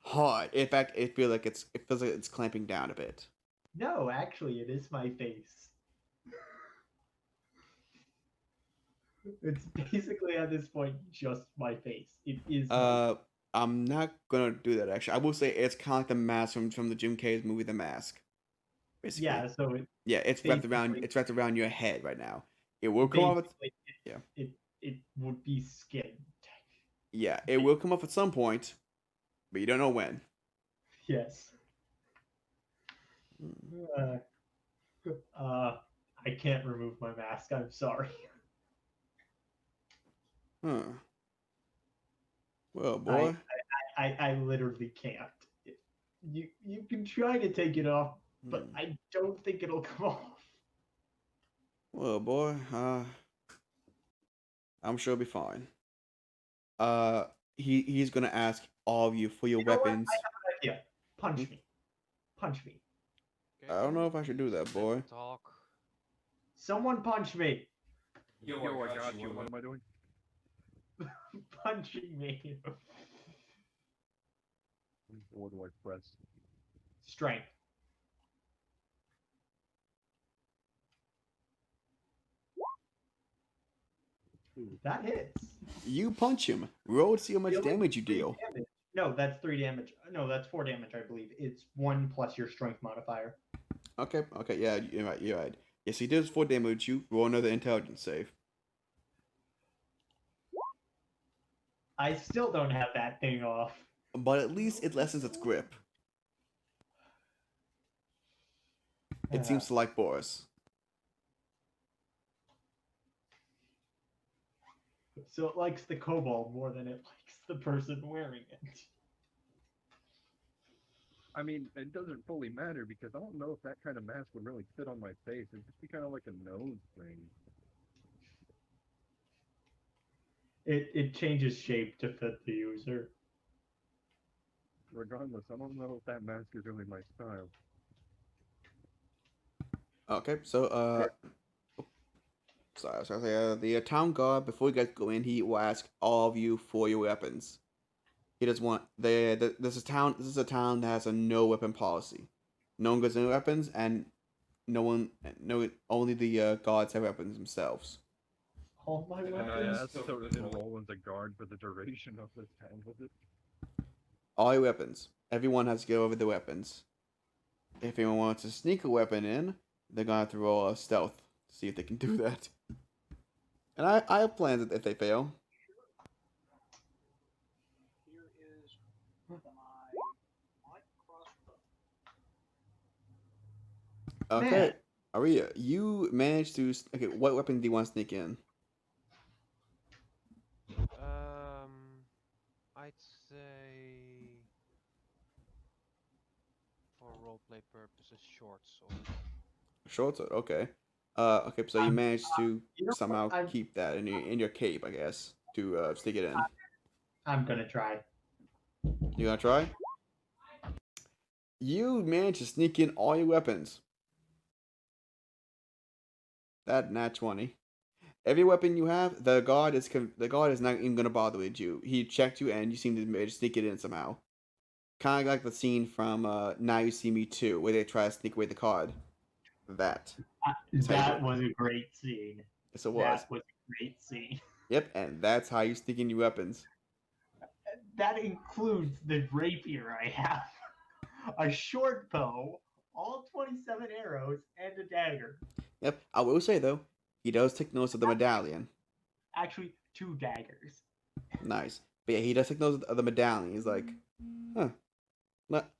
hard. In fact, it feels like it's clamping down a bit. No, actually, it is my face. It's basically at this point just my face. It is my. I'm not gonna do that actually. I will say it's kind of like the mask from the Jim Carrey's movie The Mask. Basically. Yeah, so Yeah, it's wrapped around basically, it's wrapped around your head right now. It will come off. basically Yeah, it would be skin. yeah, it will come off at some point, but you don't know when. Yes. Hmm. I can't remove my mask. I'm sorry. Huh. Well, I boy. I literally can't. You can try to take it off but Hmm. I don't think it'll come off. Well, boy, I'm sure it'll be fine. He's gonna ask all of you for your You know what? I weapons. have an idea. Hmm? Punch me. Punch me. I Okay, don't can know we if I should do please that, let boy. talk? Someone punch me. Yo, I got you. What am I doing? Punching me. What do I press? Strength. That hits. You punch him. Roll to see how much Dealing damage you 3 deal. damage. No, that's 3 damage. No, that's 4 damage, I believe. It's 1 plus your strength modifier. Okay, okay, yeah, you're right, you're right. Yes, he does 4 damage. You roll another intelligence save. I still don't have that thing off. But at least it lessens its grip. It seems to like Boris. So it likes the kobold more than it likes the person wearing it. I mean, it doesn't fully matter because I don't know if that kind of mask would really fit on my face. It'd just be kind of like a nose thing. It changes shape to fit the user. Regardless, I don't know if that mask is really my style. Okay, so, sorry, the town guard, before you guys go in, he will ask all of you for your weapons. He doesn't want, this is a town that has a no weapon policy. No one goes any weapons, and no, only the guards have weapons themselves. All my And I weapons. asked so to enroll as a guard for the duration of this time with it. All your weapons. Everyone has to go over the weapons. If anyone wants to sneak a weapon in, they're gonna have to roll a stealth to see if they can do that. And I have plans if they fail. Here is my light crossbow. Okay, Man, Aria, you managed to. Okay, what weapon do you want to sneak in? I'd say for roleplay purposes, short sword. Short sword. Okay. Okay, so you I'm, managed to you know what? somehow keep that in your cape, I guess, to stick it in. I'm gonna try. You gonna try? You managed to sneak in all your weapons. That nat 20. Every weapon you have, the guard is not even gonna bother with you. He checked you, and you seem to manage to sneak it in somehow. Kind of like the scene from Now You See Me 2, where they try to sneak away the card. That. That's how you do That it. was a great scene. Yes, it was. That was a great scene. Yep, and that's how you sneak in your weapons. That includes the rapier I have, a short bow, all 27 arrows, and a dagger. Yep, I will say though, he does take notice of the medallion. Actually, 2 daggers. Nice. But yeah, he does take notice of the medallion. He's like, huh, not,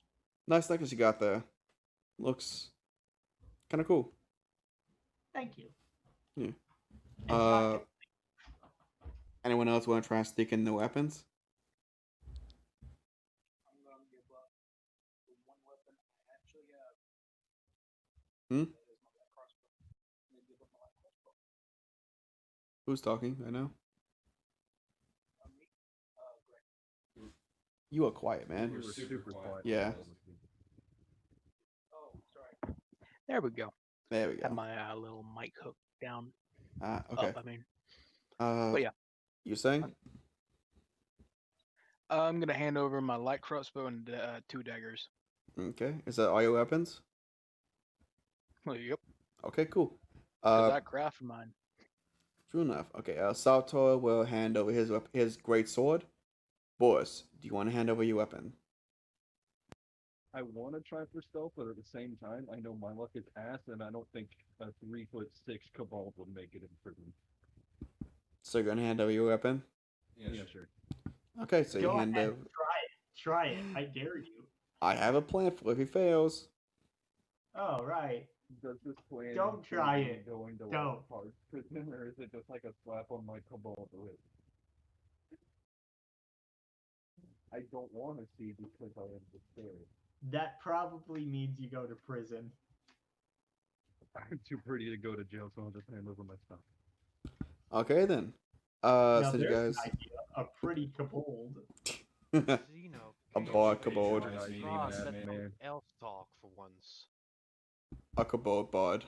nice necklace you got there. Looks kind of cool. Thank you. Yeah. And pocket. Anyone else want to try and sneak in the weapons? I'm gonna give up the one weapon I actually have. Hmm? That is my light crossbow. I'm gonna give up my light crossbow. Who's talking right now? Me? Greg. You are quiet, man. You were super quiet. Yeah. Oh, sorry. There we go. There we Have go. my little mic hook down. Okay. Up, I mean. But yeah. You saying? I'm gonna hand over my light crossbow and 2 daggers. Okay. Is that all your weapons? Well, yep. Okay, cool. Because I crafted mine. True enough. Okay. Saltor will hand over his great sword. Boris, do you want to hand over your weapon? I want to try for stealth, but at the same time, I know my luck is ass, and I don't think a 3'6" kobold would make it in prison. So you're gonna hand over your weapon? Yeah, sure. Okay, so you Go hand ahead. over. Try it. I dare you. I have a plan for if he fails. Oh, right. Does this plan Don't try include me it. going to Don't. like hard prison, or is it just like a slap on my kobold wrist? I don't want to see because I am scared. that probably means you go to prison. I'm too pretty to go to jail, so I'll just hand over my stuff. Okay then. Now So you there's an guys, idea. A pretty kobold. Zeno, a can you bar be kobold, a Nice name, god? that Let some man. elf talk for once. a kobold bard.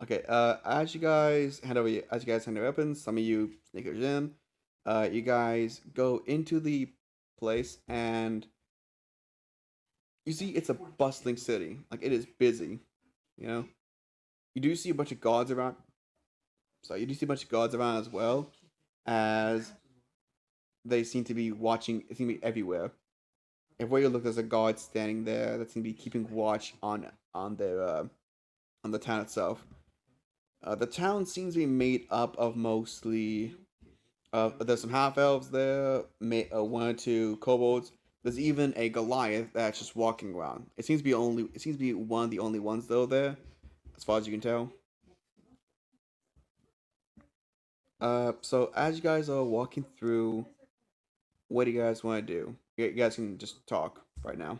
Okay. As you guys hand your weapons, some of you sneakers in. You guys go into the place and you see it's a bustling city. Like it is busy. You know. You do see a bunch of guards around. So you do see a bunch of guards around as well, as they seem to be watching. It seems to be everywhere. Everywhere you look, there's a guard standing there that seems to be keeping watch on the town itself. The town seems to be made up of mostly. There's some half elves there, one or two kobolds. There's even a Goliath that's just walking around. It seems to be only. It seems to be one of the only ones though there, as far as you can tell. So as you guys are walking through, what do you guys want to do? You guys can just talk right now.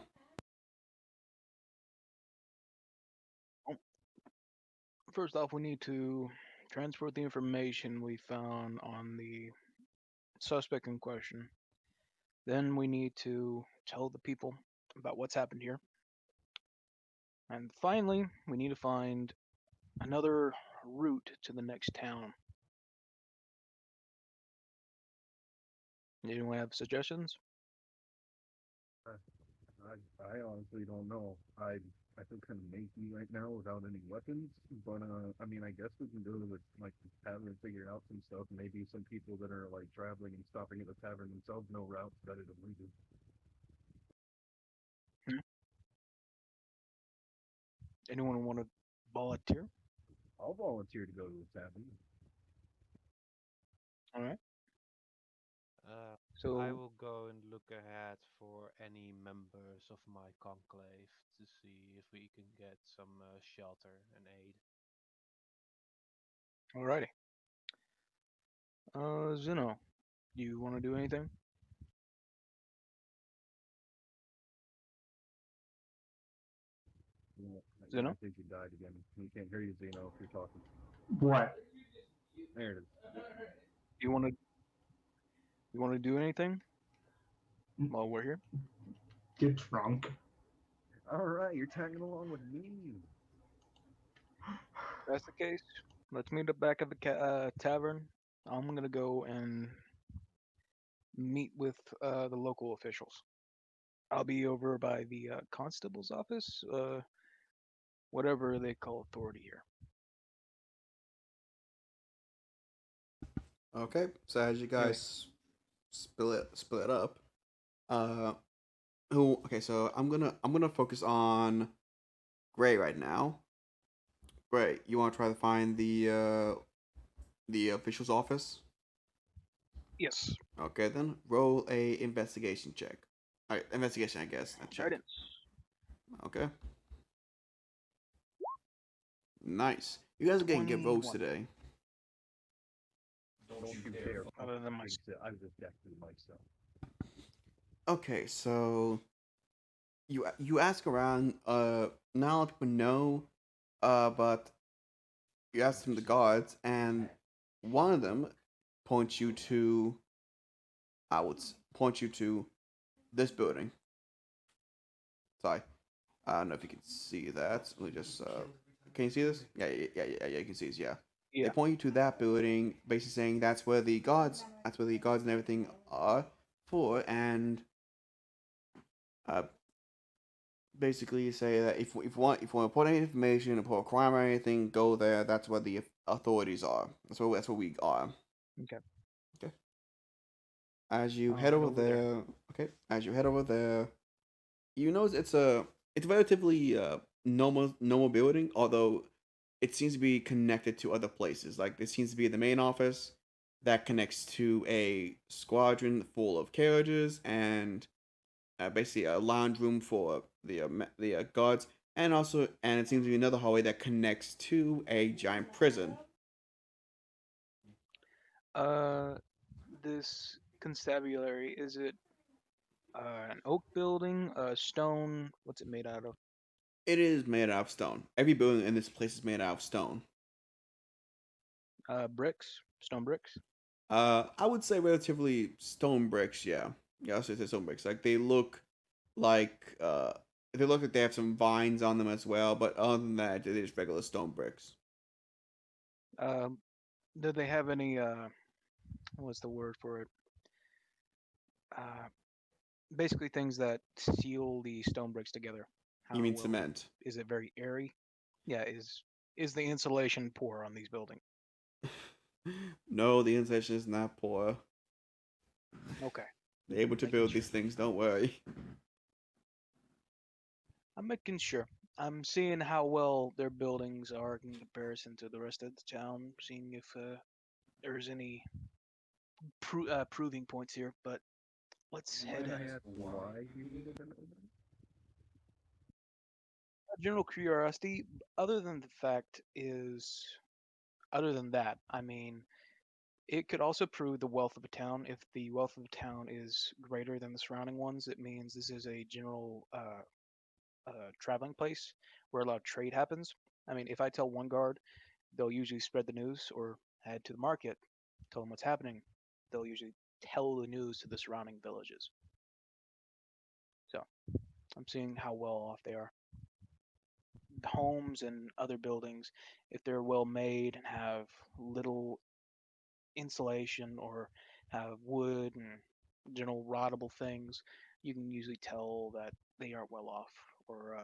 First off, we need to transport the information we found on the suspect in question. Then we need to tell the people about what's happened here. And finally, we need to find another route to the next town. Anyone have suggestions? I honestly don't know. I feel kind of naked right now without any weapons, but I mean, I guess we can go to the like the tavern and figure out some stuff. Maybe some people that are like traveling and stopping at the tavern themselves know routes better than we do. Hmm? Anyone want to volunteer? I'll volunteer to go to the tavern. All right. Uh, I So, will go and look ahead for any members of my conclave to see if we can get some shelter and aid. alrighty. Zeno, you want to do anything? I Zeno, think you died again. We can't hear you, Zeno, if you're talking. What? There it is. you want to do anything while we're here? Get drunk. All right, you're tagging along with me. If that's the case, let's meet up back at the tavern. I'm gonna go and meet with the local officials. I'll be over by the constable's office, whatever they call authority here. Okay. So as you Anyway, guys split up, uh, who? Okay. So I'm gonna focus on Gray right now. Gray, you want to try to find the official's office? yes, Okay, then roll a investigation check. All right, investigation, I guess. Not check. guidance. Okay, nice. You guys are getting good rolls 21. today. Don't you dare Other than my jinx it. I just dexted myself. Okay, so you ask around. Not a lot of people know. But you ask them the guards, and one of them points you to. I would point you to this building. Sorry, I don't know if you can see that. Let me just. Can you see this? Yeah. You can see this. Yeah. They yeah. point you to that building, basically saying that's where the guards, and everything are for, and uh, basically say that if you want to put any information, report a crime or anything, go there. That's where the authorities are. That's where we are. Okay. Okay. As you I'll head head over over there. there, okay. As you head over there, you notice it's relatively normal building, although it seems to be connected to other places. Like it seems to be the main office that connects to a squadron full of carriages and basically a lounge room for the guards, and it seems to be another hallway that connects to a giant prison. Uh, this constabulary, is it An oak building, stone. What's it made out of? It is made out of stone. Every building in this place is made out of stone. Bricks, stone bricks. I would say relatively stone bricks. Yeah, yeah, I'll say stone bricks. Like like they look like they have some vines on them as well. But other than that, it is regular stone bricks. Um, do they have any? What's the word for it? Uh, Basically things that seal the stone bricks together. You How mean well cement? is it? Very airy? Yeah. Is the insulation poor on these buildings? No, the insulation is not poor. Okay, They're able to making build sure. these things. Don't worry. I'm making sure. I'm seeing how well their buildings are in comparison to the rest of the town, seeing if there's any proving points here. But let's head Might in. I ask why you needed to know that? General curiosity, other than the fact is, other than that, I mean, it could also prove the wealth of a town. If the wealth of a town is greater than the surrounding ones, it means this is a general traveling place where a lot of trade happens. I mean, if I tell one guard, they'll usually spread the news or head to the market, tell them what's happening. They'll usually tell the news to the surrounding villages. So I'm seeing how well off they are. Homes and other buildings, if they're well made and have little insulation or have wood and general rottable things, you can usually tell that they aren't well off or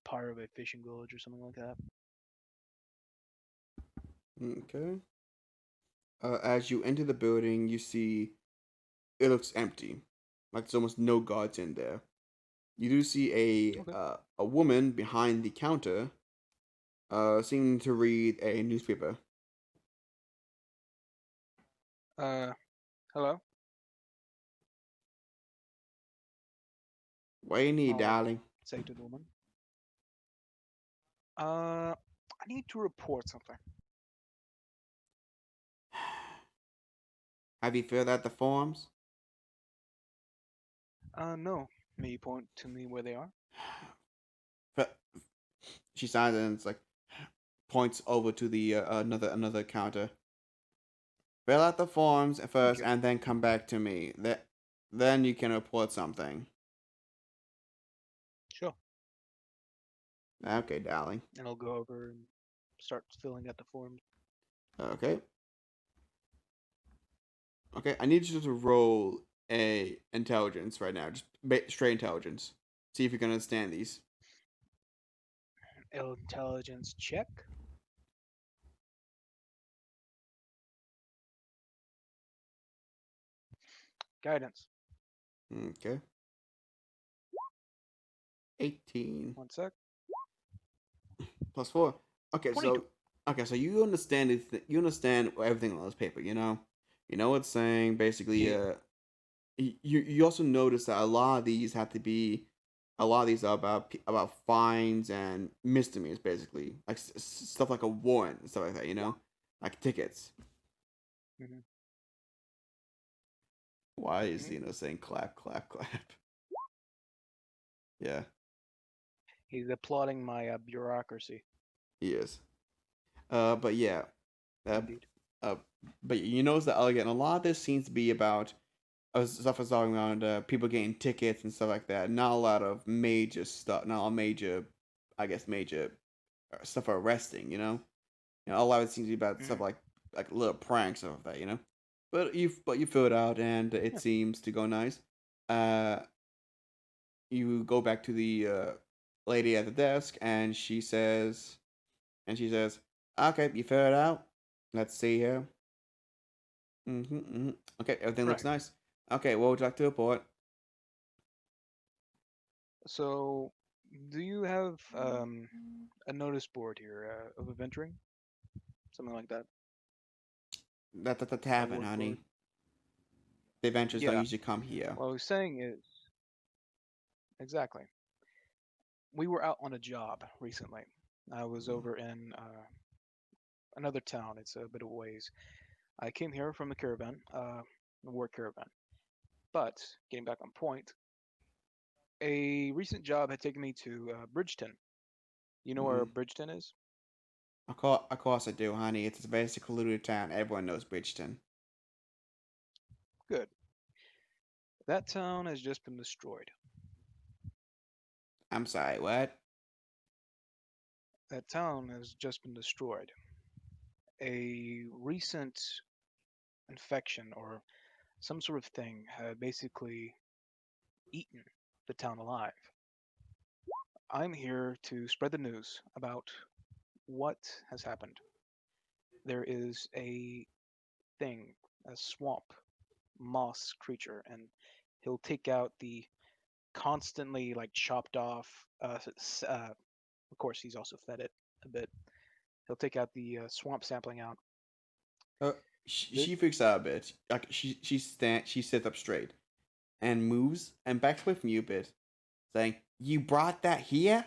part of a fishing village or something like that. Okay. As you enter the building, you see it looks empty, like there's almost no guards in there. You do see Okay. a woman behind the counter, seeming to read a newspaper. Uh, Hello. What do you need, I'll darling? say to the woman. I need to report something. Have you filled out the forms? No. May you point to me where they are? But she signs and it's like points over to the another counter. Fill out the forms Thank first, you. and then come back to me. Then you can report something. Sure. Okay, darling. And I'll go over and start filling out the forms. Okay. Okay, I need you to roll a intelligence right now, just straight intelligence. See if you can understand these. Intelligence check. Guidance. Okay. 18 One sec. plus 4. Okay, 22. so you understand you understand everything on this paper, you know? You know what it's saying basically Yeah. you also notice that a lot of these are about fines and misdemeanors basically. Like stuff like a warrant and stuff like that, you know? Like tickets. Hmm. Why is Hmm. saying clap, clap, clap? Yeah, He's applauding my bureaucracy. he is. But yeah, uh, Indeed. uh, but you notice that again, a lot of this seems to be about stuff is talking around people getting tickets and stuff like that. Not a lot of major stuff. Not a major, I guess, major stuff for arresting. A lot of it seems to be about stuff Hmm. like little pranks stuff like that. But you fill it out and it Yeah. seems to go nice. Uh, you go back to the lady at the desk and she says, okay, you fill it out. Let's see here. Okay, everything looks Right. nice. Okay, what would you like to report? So, do you have a notice board here of adventuring? Something like that. That's at the A tavern, word cloud. honey. The adventurers don't Yeah. usually come here. What I was saying is exactly. We were out on a job recently. I was Mm, over in another town. It's a bit of ways. I came here from a caravan, a work caravan. But getting back on point, A recent job had taken me to Bridgeton. You know where Mm, Bridgeton is? of course I do, honey. It's a very secluded town. Everyone knows Bridgeton. Good. That town has just been destroyed. I'm sorry, what? That town has just been destroyed. A recent infection or some sort of thing had basically eaten the town alive. I'm here to spread the news about what has happened. There is a thing, a swamp moss creature, and he'll take out the constantly like chopped off. Of course, he's also fed it a bit. He'll take out the swamp sampling out. Uh, This, she freaks out a bit. Like she sits up straight and moves and backs away from you a bit, saying, "You brought that here?"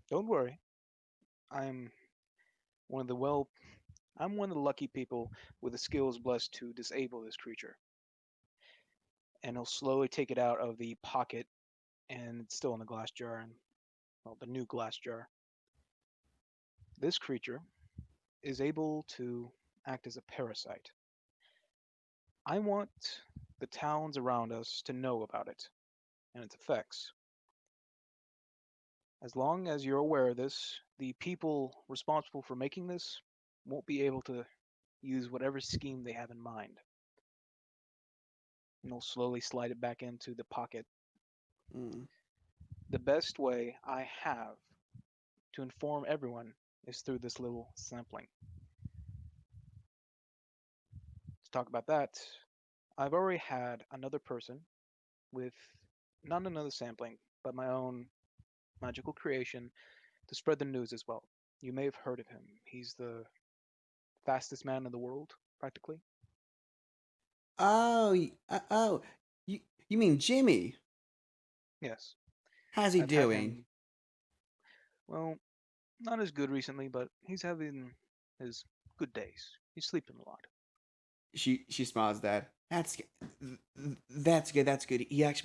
don't worry, I'm one of the well. I'm one of the lucky people with the skills blessed to disable this creature. And he'll slowly take it out of the pocket, and it's still in the glass jar, and well, the new glass jar. This creature is able to act as a parasite. I want the towns around us to know about it and its effects. As long as you're aware of this, the people responsible for making this won't be able to use whatever scheme they have in mind. And they'll slowly slide it back into the pocket. Mm. The best way I have to inform everyone is through this little sampling. To talk about that, I've already had another person with not another sampling, but my own magical creation to spread the news as well. You may have heard of him. He's the fastest man in the world, practically. Oh, you you mean Jimmy? Yes, How's he I've had doing? him. Well, not as good recently, but he's having his good days. He's sleeping a lot. She smiles. That's good. That's good. He's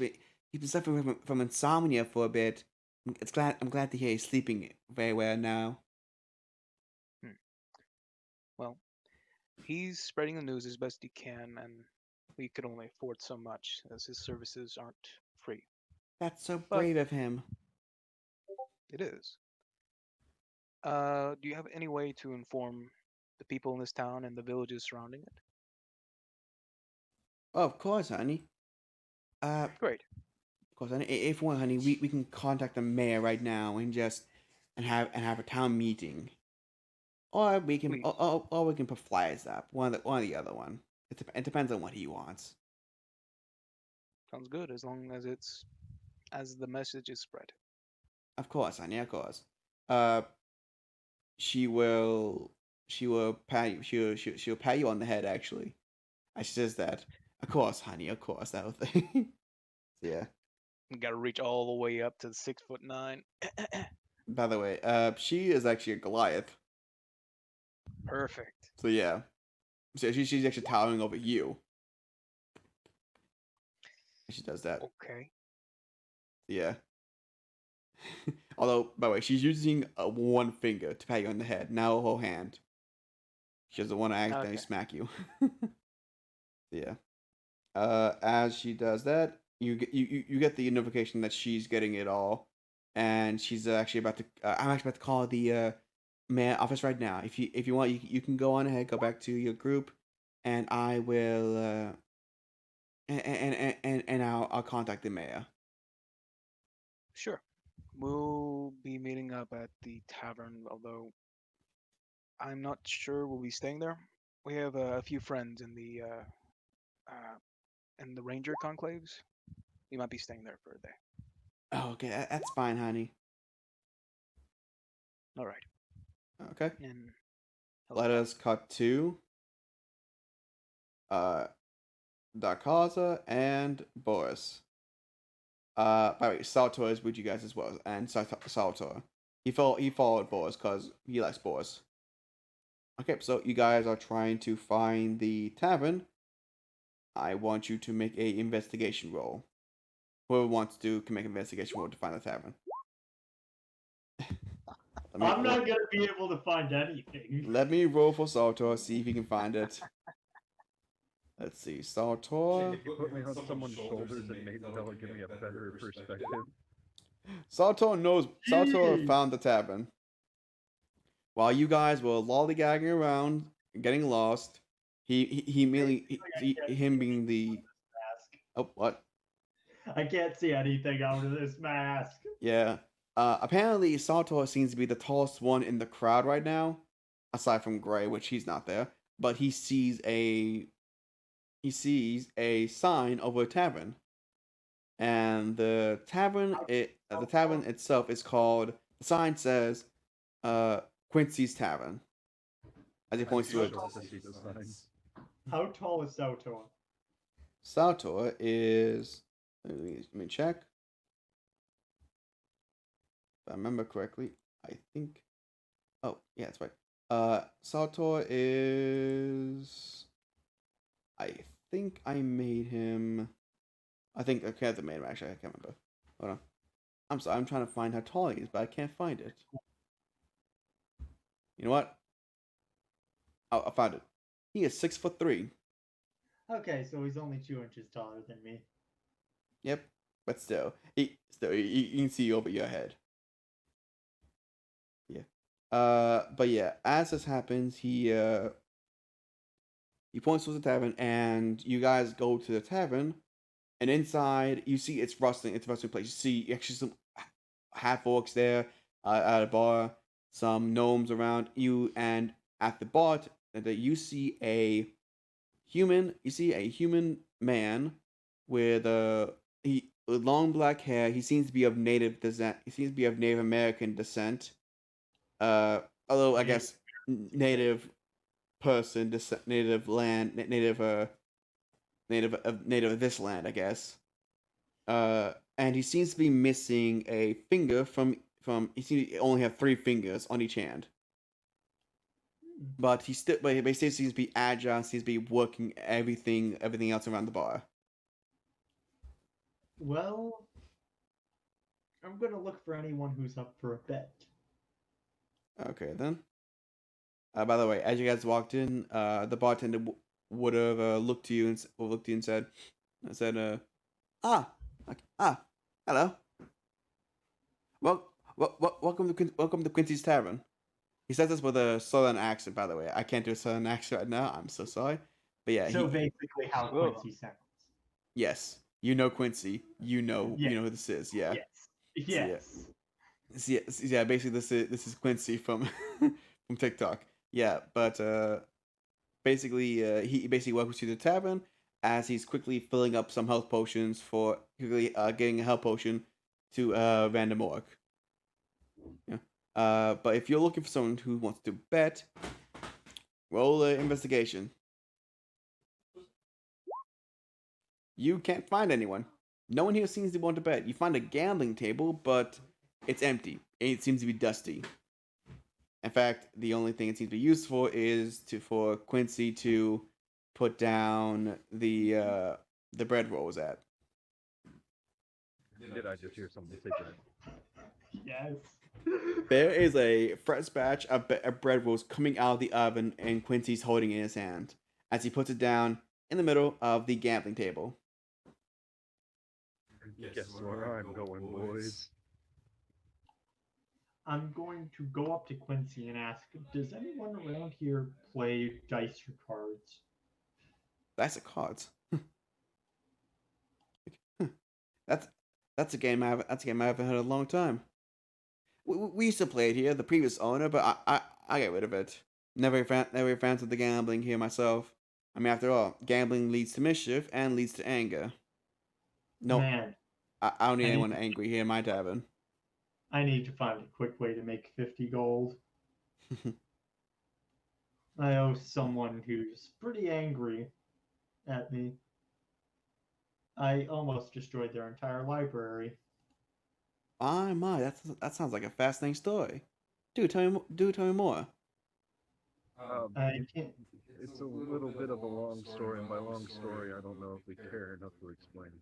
been suffering from insomnia for a bit. I'm glad to hear he's sleeping very well now. Hmm. Well, he's spreading the news as best he can, and we could only afford so much as his services aren't free. That's so But brave of him. it is. Do you have any way to inform the people in this town and the villages surrounding it? Oh, of course, honey. Great. Of course, honey. If you want, honey, we can contact the mayor right now and just and have a town meeting, or Please. or we can put flyers up. One or the other one. It depends on what he wants. Sounds good as long as it's as the message is spread. Of course, honey. Of course. Uh, she will she'll pat you on the head actually. She says that. Of course, honey. Of course, that whole thing. Yeah. You gotta reach all the way up to 6'9". By the way, she is actually a Goliath. Perfect. So yeah. So she's actually towering over you. She does that. Okay. Yeah. Although, by the way, she's using one finger to pat you on the head, now a whole hand. She doesn't want to accidentally Okay. smack you. Yeah. As she does that, you get the notification that she's getting it all, and she's actually about to. I'm actually about to call the mayor office right now. If you want, you can go on ahead, go back to your group, and I will. And I'll contact the mayor. Sure. We'll be meeting up at the tavern, although I'm not sure we'll be staying there. We have a few friends uh, in the ranger conclaves. We might be staying there for a day. Oh, okay, that's fine, honey. All right. Okay. And he'll Let depart. us cut to uh Darkaza and Boris. By the way, Saltor is with you guys as well, and Saltor. He followed Boris because he likes Boris. Okay, so you guys are trying to find the tavern. I want you to make a investigation roll. whoever wants to can make an investigation roll to find the tavern. I'm not gonna be able to find anything. Let me roll for Saltor, see if he can find it. Let's see, Saltor. You put me on someone's shoulders and maybe that'll give me a better perspective. Saltor knows. Saltor Jeez. found the tavern. While you guys were lollygagging around, getting lost, he immediately him being the Mask. what? I can't see anything out of this mask. Yeah. Apparently, Saltor seems to be the tallest one in the crowd right now, aside from Gray, which he's not there. But he sees a sign of a tavern, and the tavern itself is called. The sign says, Quincy's Tavern, as he points to it. To see the signs. How tall is Sautor? Saltor is. Let me check. If I remember correctly, I think. Oh, yeah, that's right. Saltor is. I think I made him. I think I have made him actually. I can't remember. Hold on. I'm sorry. I'm trying to find how tall he is, but I can't find it. You know what? Oh, I found it. He is 6'3". Okay, so he's only 2 inches taller than me. Yep, but still, you can see over your head. Yeah. But yeah, as this happens, he points towards the tavern, and you guys go to the tavern, and inside you see it's rustling. It's a rustling place. You see actually some half orcs there at a bar, some gnomes around you, and at the bar, you see a human. You see a human man with with long black hair. He seems to be of native descent. He seems to be of Native American descent. Although I guess native person, native land, native native of this land, I guess. And he seems to be missing a finger from. He seems to only have 3 fingers on each hand. But he still seems to be agile. Seems to be working everything else around the bar. Well, I'm gonna look for anyone who's up for a bet. Okay then. By the way, as you guys walked in, the bartender would have looked to you and said, hello. Welcome to Quincy's Tavern. He says this with a southern accent, by the way. I can't do a southern accent right now. I'm so sorry. But yeah, So basically, how Quincy sounds. Yes, you know Quincy. You know who this is. Yeah. Yes. So, yeah. Yeah. Basically, this is Quincy from from TikTok. Yeah, but basically, he basically welcomes you to the tavern as he's quickly filling up some health potions for getting a health potion to random orc. Yeah. But if you're looking for someone who wants to bet, roll an investigation. You can't find anyone. No one here seems to want to bet. You find a gambling table, but it's empty. It seems to be dusty. In fact, the only thing it seems to be used for is for Quincy to put down the bread rolls at. Did I just hear something say that? Yes. There is a fresh batch of bread rolls coming out of the oven, and Quincy's holding it in his hand as he puts it down in the middle of the gambling table. Guess where I'm going, boys. I'm going to go up to Quincy and ask, does anyone around here play dice or cards? That's a cards. That's a game I haven't heard in a long time. We used to play it here, the previous owner, but I got rid of it. Never fans of the gambling here myself. I mean, after all, gambling leads to mischief and leads to anger. No, Man, I don't need anyone angry here in my tavern. I need to find a quick way to make 50 gold. I owe someone who's pretty angry at me. I almost destroyed their entire library. My, that sounds like a fascinating story. Tell me more. I can't. It's a little bit of a long story, and by long story, I don't know if we care enough to explain.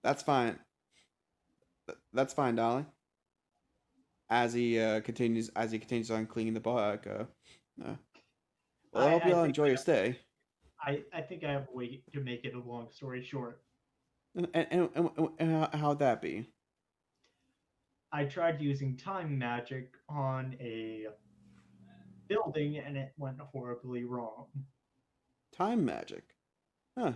That's fine. That's fine, darling. As he continues on cleaning the bar. Well, I hope you I all think enjoy your stay. I think I have a way to make it a long story short. And how'd that be? I tried using time magic on a building and it went horribly wrong. Time magic. Huh.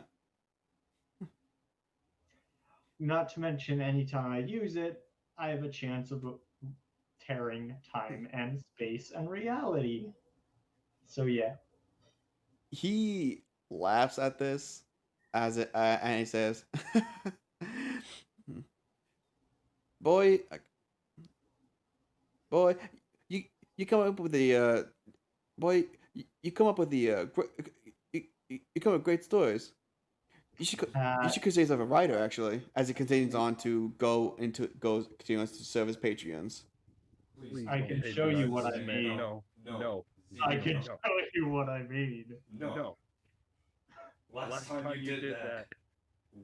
Not to mention, anytime I use it, I have a chance of tearing time and space and reality. So yeah. He laughs at this and he says, "Boy, boy, you you come up with the boy, you come up with the you come up with great stories. You should you Uh, should consider yourself a writer, actually." As he continues on to continues to serve his Patreons. Please I don't can pay show me you back what this I man. mean. No, I no, can no, show you what I mean. no. Last time you did that,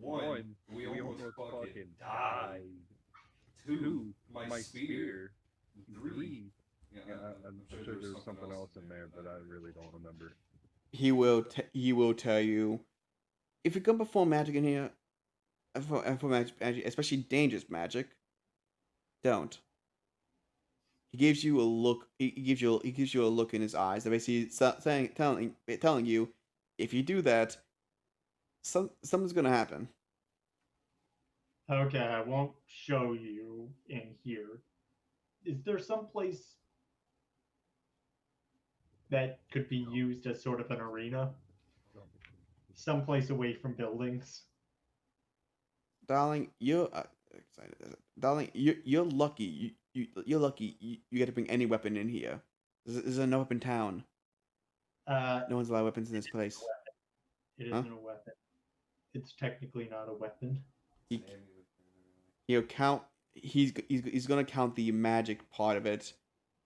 one, we almost fucking died. Two, my spear. Three, yeah, I'm sure there's something else in there, but I really don't remember. He will tell you if you come before magic in here, for magic, especially dangerous magic, don't. He gives you a look. He gives you a look in his eyes that basically telling you, if you do that, something's gonna happen. Okay, I won't show you in here. Is there some place that could be used as sort of an arena? Someplace away from buildings? Darling, you're excited. Darling, you're lucky. You're lucky. You get to bring any weapon in here. This is a no weapon town. Uh, No one's allowed weapons in this place. it Huh? isn't a weapon. It's technically not a weapon. He, he'll count. He's gonna count the magic part of it.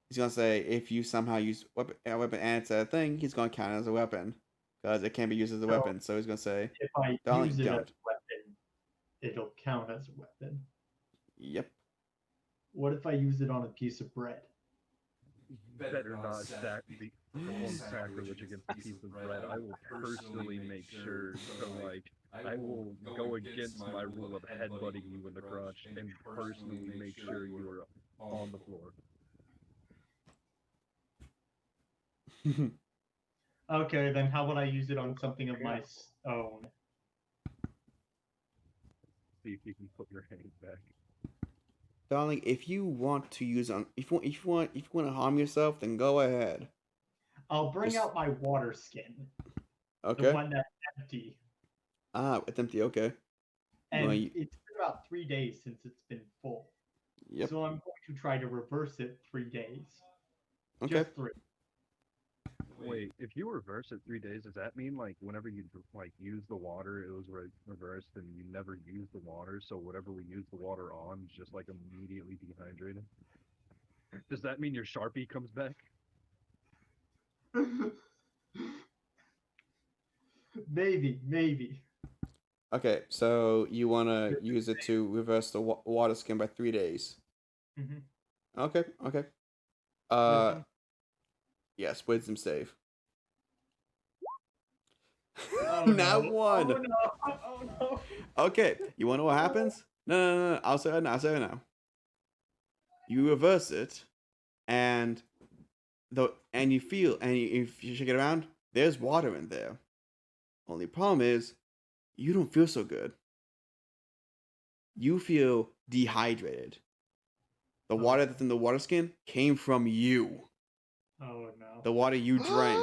He's gonna say if you somehow use a weapon and it's a thing, he's gonna count it as a weapon because it can't be used as a So weapon. So he's gonna say, if I darling, use it as don't. a weapon, it'll count as a weapon. Yep. What if I use it on a piece of bread? Better not perform sacrilege against a piece of bread. I will personally make sure. So, like, I will go against my rule of headbutting you in the crotch and personally make sure you're on the floor. Okay, then how about I use it on something of my own? See if you can put your hand back. Darling, if you want to use if you want to harm yourself, then go ahead. I'll bring Just- out my water skin, the Okay. one that's empty. It's empty. Okay. And Well, it's been about 3 days since it's been full. Yep. So I'm going to try to reverse it 3 days. Okay. Just 3. Wait, if you reverse it 3 days, does that mean like whenever you like use the water, it was reversed, and you never use the water, so whatever we use the water on is just like immediately dehydrated? Does that mean your Sharpie comes back? Maybe. Okay. So you want to use it to reverse the water skin by 3 days. Mhm. Okay. Okay. Wisdom? Yes. Wisdom save. Oh Now no. one. Oh no. Oh no. Okay. You want to know what happens? No. I'll say it now. I'll say it now. You reverse it, and if you shake it around, there's water in there. Only problem is, you don't feel so good. You feel dehydrated. The water that's in the water skin came from you. Oh no. The water you drank.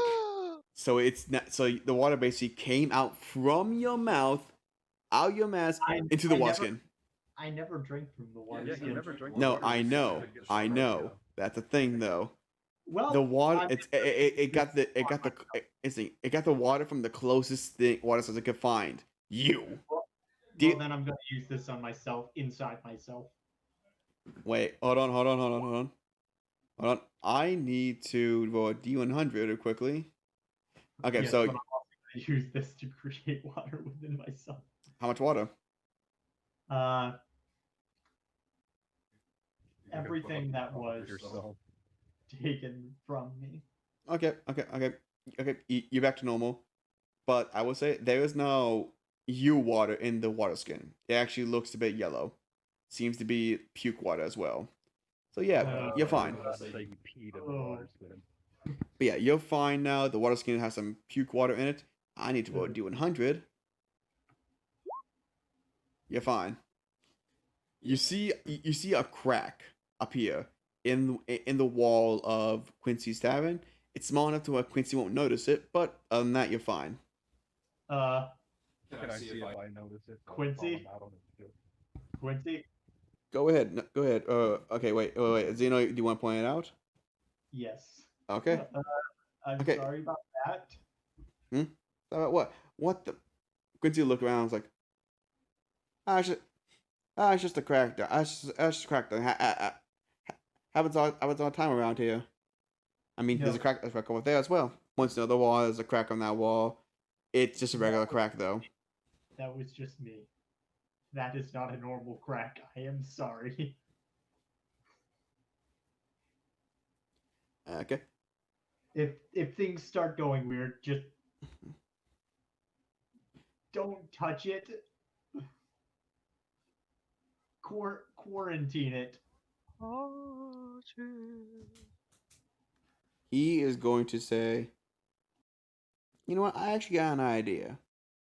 So it's not. So the water basically came out from your mouth, out your mask, into the water skin. I never drank from the water Yeah, skin. you never drank No, water. I You know. should get I Sharpie know. now. That's the thing, though. Well, The water. I'm It got the water from the closest water source it could find. You. well, Did- then I'm going to use this on myself, inside myself. Wait. Hold on. I need to roll a D100 quickly. Okay. Yes, So but I'm also going to use this to create water within myself. how much water? Uh, You can put everything up that top of was yourself. taken from me. Okay, you're back to normal. But I will say there is no U water in the water skin. It actually looks a bit yellow. Seems to be puke water as well. So yeah, you're I fine. was about to say you peed in the Oh. water skin. But yeah, you're fine now. The water skin has some puke water in it. I need to roll a D100. You're fine. You see a crack up here in the wall of Quincy's tavern. It's small enough to where Quincy won't notice it, but other than that, you're fine. Uh, Can I see if I notice it? Quincy? Out on the ship? Quincy? Go ahead. Go ahead. Okay, wait. Zeno, do you want to point it out? Yes. Okay. I'm Okay. sorry about that. What? What the? Quincy look around. And was like, it's just a crack. It's just a crack. Happens all the time around here. I mean, there's No. a crack over there as well. Once another wall, there's a crack on that wall. It's just a regular crack, though. That was just me. That is not a normal crack. I am sorry. Okay. If things start going weird, just don't touch it. Quarantine it. He is going to say, you know what? I actually got an idea.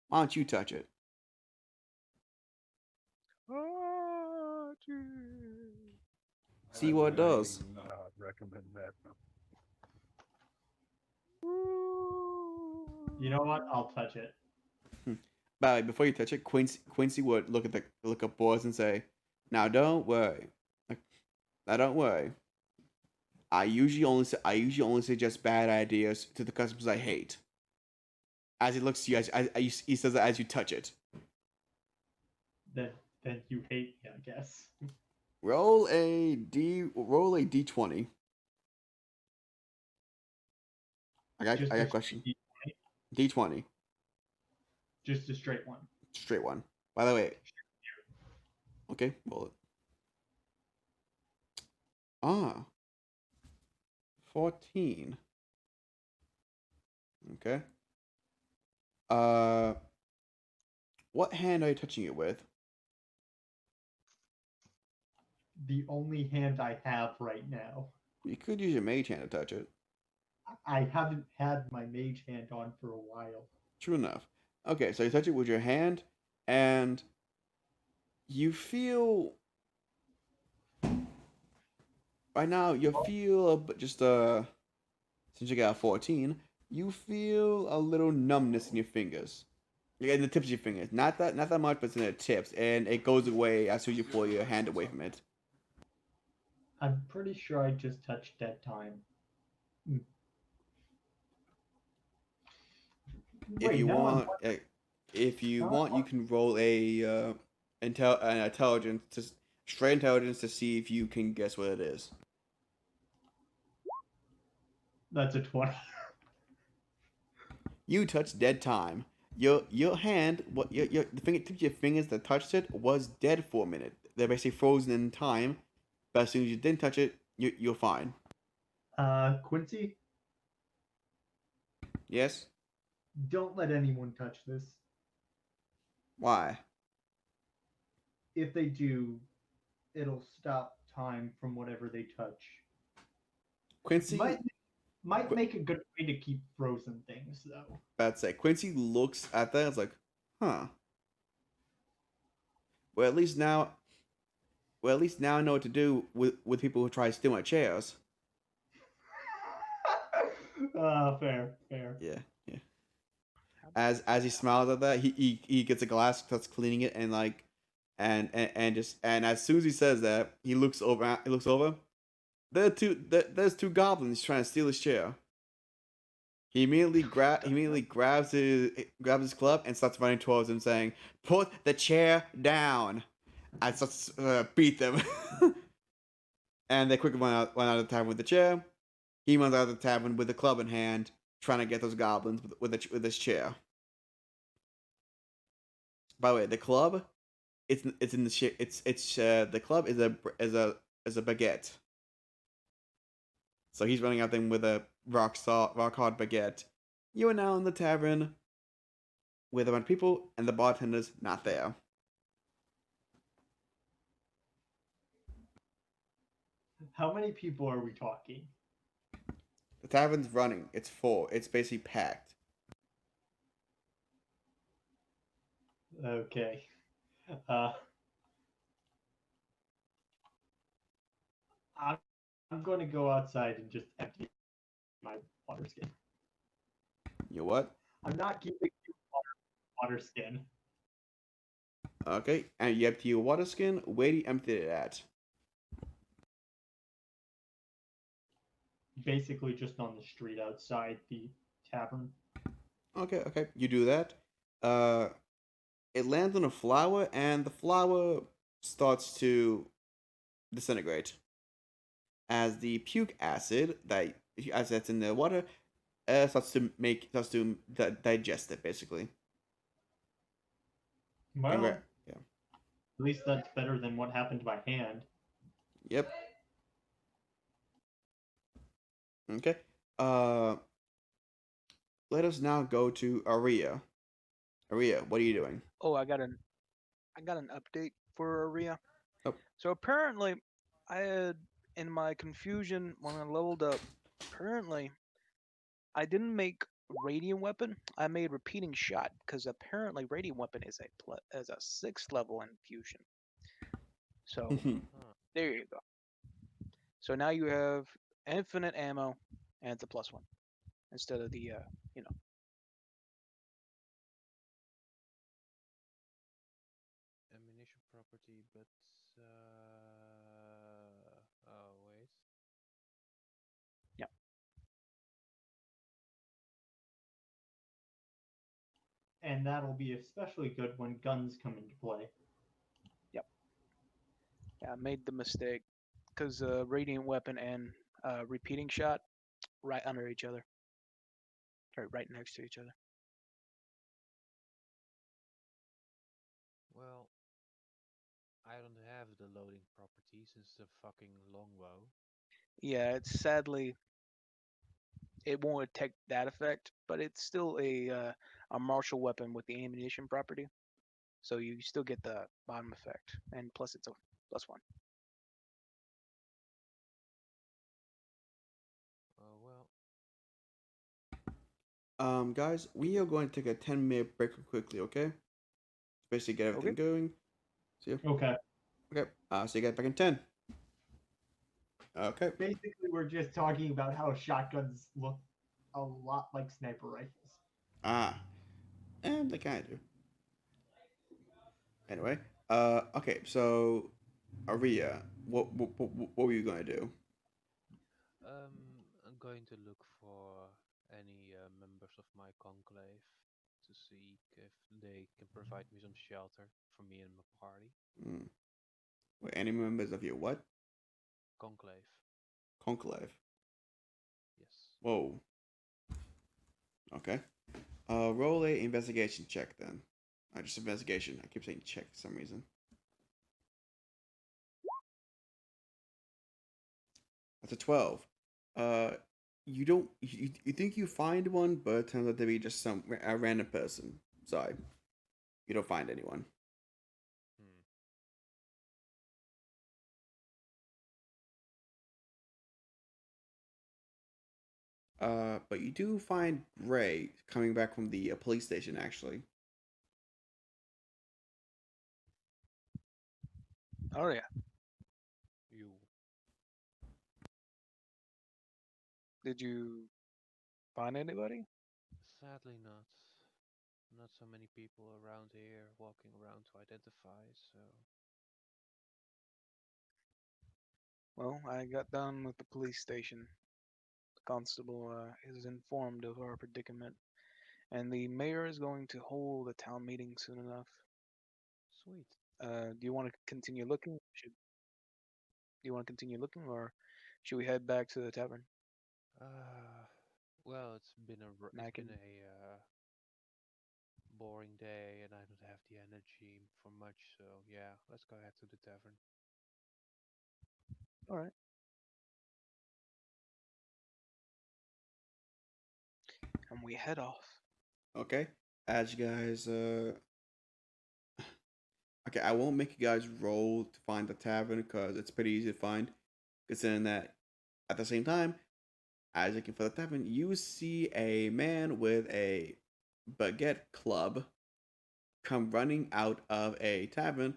Why don't you touch it? See what it does. Not recommend that. You know what? I'll touch it. By the way, before you touch it, Quincy would look at boys and say, "Now don't worry. Now don't worry. I usually only suggest bad ideas to the customers I hate." As he looks to you, he says that as you touch it. Then you hate me, I guess. Roll a d20. I got a question. D20, Just a straight one. straight one. By the way, okay, roll it. 14. Okay. What hand are you touching it with? The only hand I have right now. You could use your mage hand to touch it. I haven't had my mage hand on for a while. True enough. Okay, so you touch it with your hand, and you feel right now. You feel just since you got a 14, you feel a little numbness in your fingers, like in the tips of your fingers. Not that much, but it's in the tips, and it goes away as soon as you pull your hand away from it. I'm pretty sure I just touched dead time. If you now want, you can roll an intelligence straight intelligence to see if you can guess what it is. That's a 20. You touched dead time. Your hand, the fingertips of your fingers that touched it was dead for a minute. They're basically frozen in time. But as soon as you didn't touch it, you're fine. Quincy, Yes. don't let anyone touch this. Why? If they do, it'll stop time from whatever they touch. Quincy. Might make a good way to keep frozen things, though. That's it. Quincy looks at that. It's like, huh. Well, at least now I know what to do with people who try to steal my chairs. Fair. Yeah. As he smiles at that, he gets a glass, starts cleaning it, and like, and as soon as he says that, he looks over. There's two goblins trying to steal his chair. He immediately grabs his club and starts running towards him, saying, "Put the chair down!" And starts beat them. And they quickly run out of the tavern with the chair. He runs out of the tavern with the club in hand, trying to get those goblins with his chair. By the way, the club it's in the shape. It's the club is a baguette. So he's running out there with a rock hard baguette. You are now in the tavern with a bunch of people, and the bartender's not there. How many people are we talking? The tavern's running. It's full. It's basically packed. Okay. Uh, I'm, I'm going to go outside and just empty my water skin. You what? I'm not keeping water skin. Okay, and you empty your water skin. Where do you empty it at? Basically, just on the street outside the tavern. Okay. You do that. Uh, it lands on a flower, and the flower starts to disintegrate as the puke acid as that's in the water starts to digest it basically. Well, Congrats. Yeah. at least that's better than what happened to my hand. Yep. Okay. Uh, let us now go to Aria. Aria, what are you doing? Oh, I got an update for Aria. Oh. So apparently, I had in my confusion when I leveled up. Apparently, I didn't make radiant weapon. I made repeating shot because apparently radiant weapon is a sixth level infusion. So Huh. there you go. So now you have infinite ammo, and it's a +1 instead of the you know. Ammunition property, but oh wait. Yeah. And that'll be especially good when guns come into play. Yep. Yeah, I made the mistake because radiant weapon and repeating shot right under each other, or right next to each other. Well, I don't have the loading property since the fucking longbow. Yeah, it's sadly it won't detect that effect, but it's still a martial weapon with the ammunition property, so you still get the bottom effect, and plus it's a +1. Oh well. Guys, we are going to take a 10-minute break quickly, okay? Basically get everything Okay. going. See you. Okay. Okay. See you guys back in 10. Okay. Basically, we're just talking about how shotguns look a lot like sniper rifles. Ah. And they kind of do. Anyway. Okay, so Aria, what were you going to do? I'm going to look for any members of my conclave to see if they can provide me some shelter for me and my party. Hmm. Were any members of your what? Conclave, Conclave. yes. Whoa. Okay. Roll a investigation check then. Just investigation. I keep saying check for some reason. That's a 12. Uh, you think you find one, but it turns out to be just a random person. Sorry, you don't find anyone. Hmm. But you do find Gray coming back from the police station. Actually, Oh yeah. You. Did you find anybody? Sadly not. Not so many people around here walking around to identify, so Well, I got done with the police station. The constable is informed of our predicament, and the mayor is going to hold a town meeting soon enough. sweet. Do you want to continue looking? Do you want to continue looking, or should we head back to the tavern? Uh, well, And I it's can. been a boring day, and I don't have the energy for much, so yeah, let's go ahead to the tavern. All right. And we head off. Okay. As you guys, okay, I won't make you guys roll to find the tavern because it's pretty easy to find. Considering that, at the same time, as looking for the tavern, you see a man with a baguette club come running out of a tavern,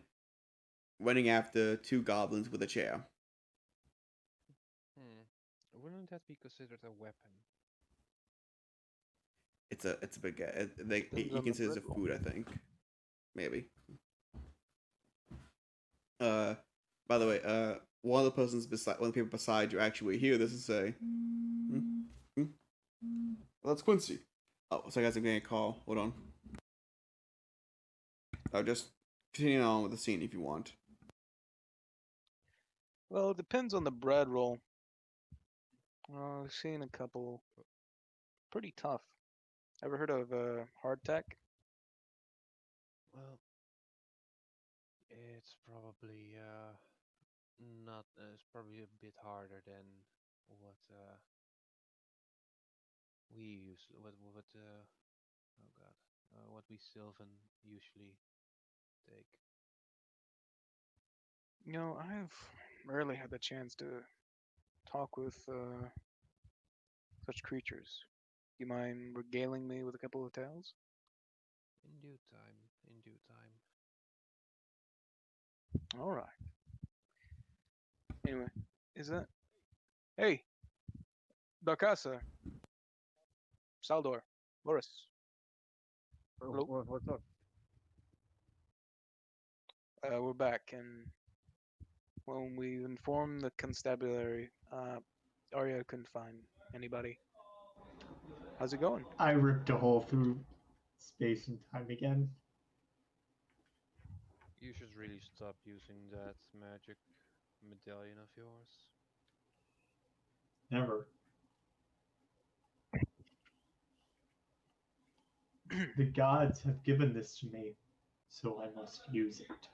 running after two goblins with a chair. Hmm. Wouldn't that be considered a weapon? It's a baguette. Depends He on the considers bread it roll. food, I think. Maybe. Uh, by the way, one of the persons beside one of the people beside you actually hear this and say, hmm? Hmm? Well, that's Quincy. Oh, so I guess I'm getting a call. Hold on. I'll just continue on with the scene if you want. Well, it depends on the bread roll. I've seen a couple pretty tough. Ever heard of hardtack? Well, it's probably not. It's probably a bit harder than what we use. What oh god, what we Sylvan usually take. I've rarely had the chance to talk with such creatures. You mind regaling me with a couple of tales? In due time. In due time. All right. Anyway, is that? Hey, Dakasa, Saldor, Boris. Hello. What's up? We're back, and when we informed the constabulary, Arya couldn't find anybody. How's it going? I ripped a hole through space and time again. You should really stop using that magic medallion of yours. Never. The gods have given this to me, so I must use it.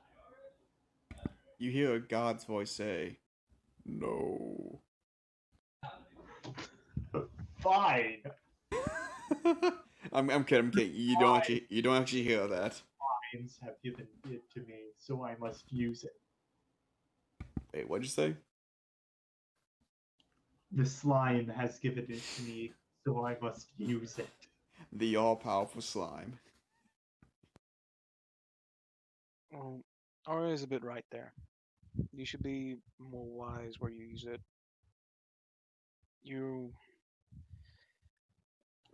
You hear a god's voice say, "No." Fine. I'm kidding. I'm kidding. You don't actually hear that. Lions have given it to me, so I must use it. Wait, what'd you say? The slime has given it to me, so I must use it. The all-powerful slime. Well, Arya is a bit right there. You should be more wise where you use it.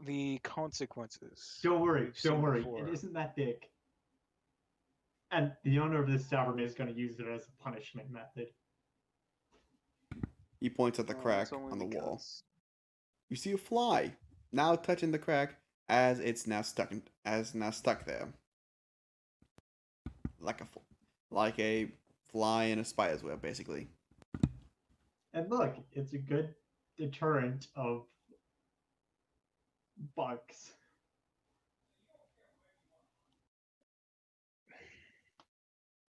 The consequences. Don't worry, we've don't seen worry. before. It isn't that big. And the owner of this tavern is going to use it as a punishment method. He points at the Well, crack it's only on the wall. because You see a fly now touching the crack as it's now stuck there, like a fly in a spider's web, basically. And look, it's a good deterrent of bugs.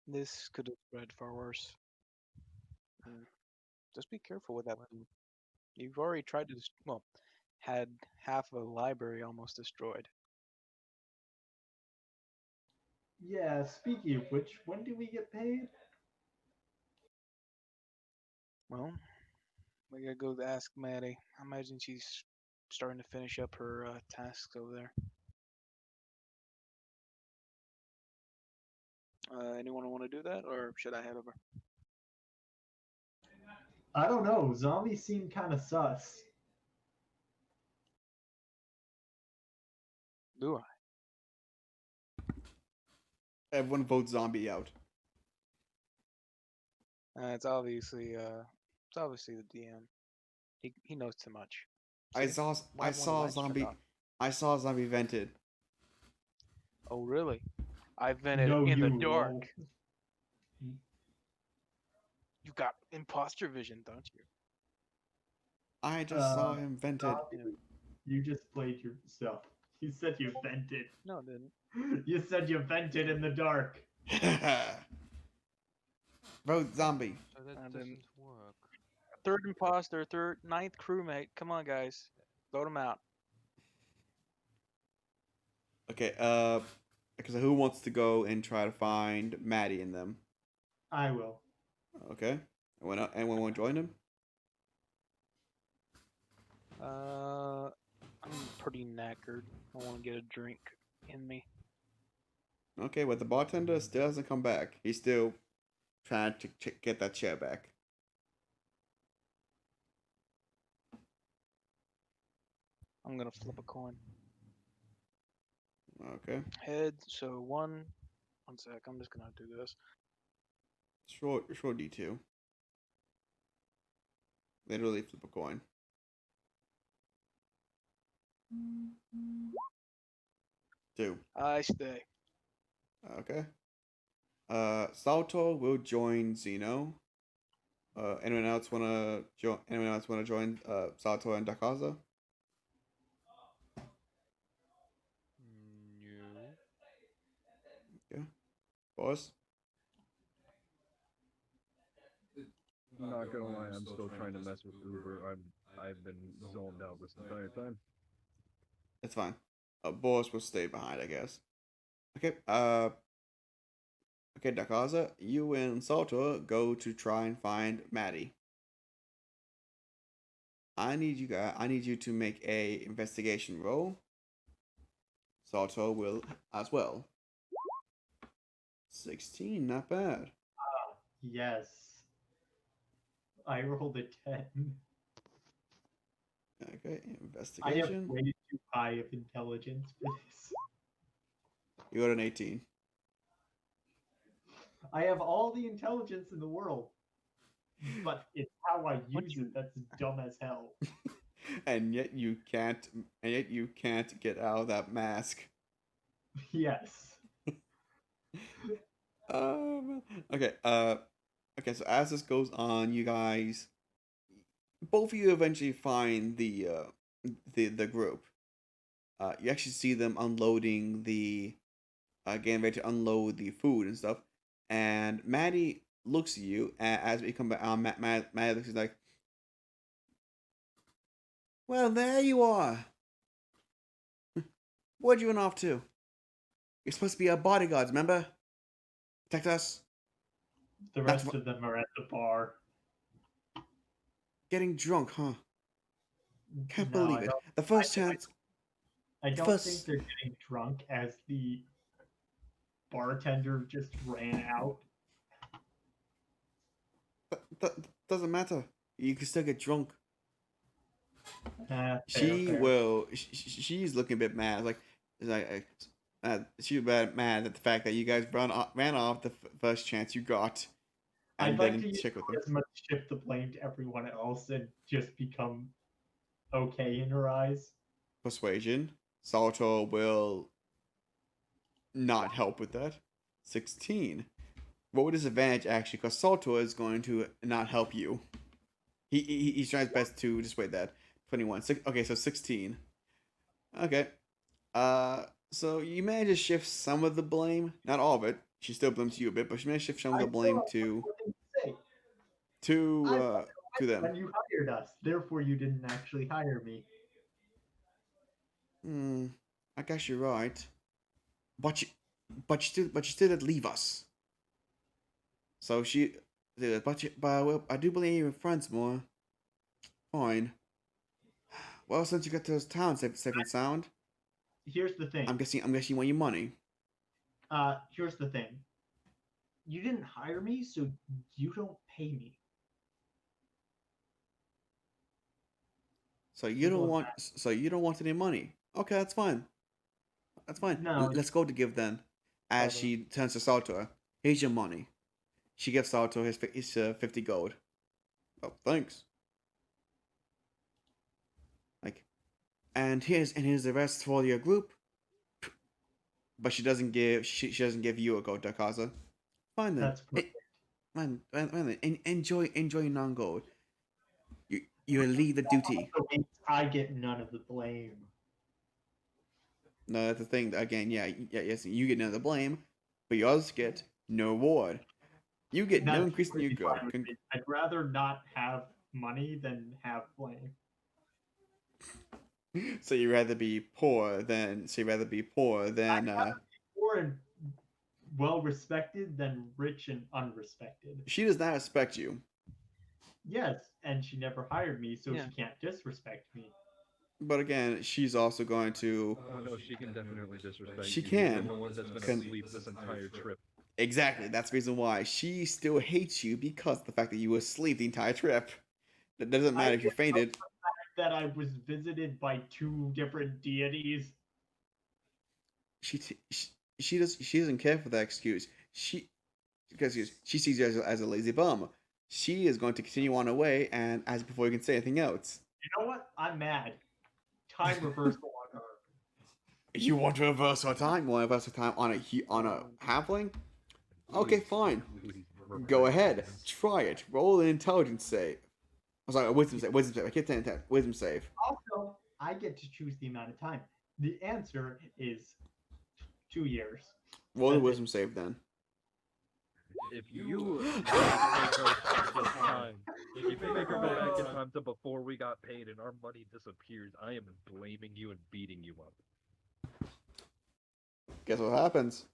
this could have spread far worse. Just be careful with that What? thing. You've already tried to, had half of a library almost destroyed. Yeah, speaking of which, when do we get paid? Well, we gotta go ask Maddie. I imagine she's starting to finish up her tasks over there. Anyone want to do that, or should I head over? I don't know. Zombies seem kind of sus. Do I? Everyone votes zombie out. It's obviously the DM. He knows too much. I See? saw Why I one of the saw a lights turned zombie. off? I saw a zombie vented. Oh really? I vented No, in the you dark. lol. You got imposter vision, don't you? I just saw him vented. Zombie, you just played yourself. You said you vented. No, it didn't. You said you vented in the dark. Road zombie. So that And then doesn't work. third imposter, third, ninth crewmate. Come on, guys. Vote him out. Okay, because who wants to go and try to find Maddie in them? I will. Okay. Anyone want to join him? I'm pretty knackered. I want to get a drink in me. Okay, but the bartender still hasn't come back. He's still trying to get that chair back. I'm gonna flip a coin. Okay. Head. So one. One sec. I'm just gonna do this. Short D2. Literally flip a coin. Two. I stay. Okay. Salto will join Zeno. Anyone else wanna join? Anyone else wanna join? Salto and Dakaza. No. Yeah. Boss. I'm not gonna lie, I'm still trying to mess with Uber. I've been zoned out this entire time. It's fine. Boss will stay behind, I guess. Okay. Okay, Dakaza, you and Salto go to try and find Maddie. I need you to make a investigation roll. Salto will as well. 16, not bad. Yes. I rolled a 10. Okay, I have investigation. way too high of intelligence for this. You got an 18. I have all the intelligence in the world. But it's how I use it that's dumb as hell. And yet you can't get out of that mask. Yes. Okay, okay, so as this goes on, you guys both of you eventually find the group. You actually see them unloading the getting ready to unload the food and stuff. And Maddie looks at you as we come back. Maddie looks like, well, there you are. Where'd you run off to? You're supposed to be our bodyguards, remember? Protect us. The That's rest of them are at the bar. Getting drunk, huh? Can't No, believe it. The first chance. I the don't first. think they're getting drunk as the bartender just ran out. That doesn't matter. You can still get drunk. Fair, She fair. will. She's looking a bit mad. She's mad at the fact that you guys ran off the first chance you got, and I'd like to didn't use check with them. as much shift the blame to everyone else and just become okay in her eyes. Persuasion. Salto will not help with that. 16. Roll disadvantage actually, because Salto is going to not help you. He's trying his best to dissuade that. 21. Okay, so 16. Okay. So you managed to shift some of the blame, not all of it. She still blames you a bit, but she managed to shift some of the blame to Say, I to them. when you hired us, therefore you didn't actually hire me. I guess you're right. But you still did leave us. So but I do believe you're friends more. Fine. Well, since you got to this town safe and sound, Here's the thing. I'm guessing you want your money. Here's the thing. You didn't hire me, so you don't pay me. So you don't want any money. Okay, that's fine. That's fine. No. Let's go to give then. As Brother. she turns to Salto, here's your money. She gives Salto his 50 gold. Oh, thanks. Like, and here's the rest for your group. But she doesn't give you a gold, Dakaza. Fine then. That's perfect. Enjoy non-gold. You leave the duty. So means I get none of the blame. No, that's the thing. Again, yes, you get none of the blame, but you also get no reward. You get no That's increase in your pretty gold. fine with me. I'd rather not have money than have blame. So you rather be poor than Poor and well respected than rich and unrespected. she does not respect you. Yes, and she never hired me, so Yeah. she can't disrespect me. But again, she's also going to Oh no, she can definitely disrespect She you. can. You're the one that's been Can- asleep this entire trip. exactly. That's the reason why she still hates you because of the fact that you were asleep the entire trip. That doesn't matter if you fainted. That I was visited by 2 different deities. She t- she doesn't care for that excuse. She sees you as a lazy bum. She is going to continue on her way, and as before you can say anything else. You know what? I'm mad. Time reversal on her. You want to reverse her time? You want to reverse her time on a halfling? Okay, fine. Go ahead. Try it. Roll an intelligence save. I'm sorry, a wisdom save. Wisdom save. I keep saying that. Wisdom save. Also, I get to choose the amount of time. The answer is 2 years. Roll the That's it. wisdom save then. If you make her go back in time, if you make her go back in time to before we got paid and our money disappears, I am blaming you and beating you up. Guess what happens?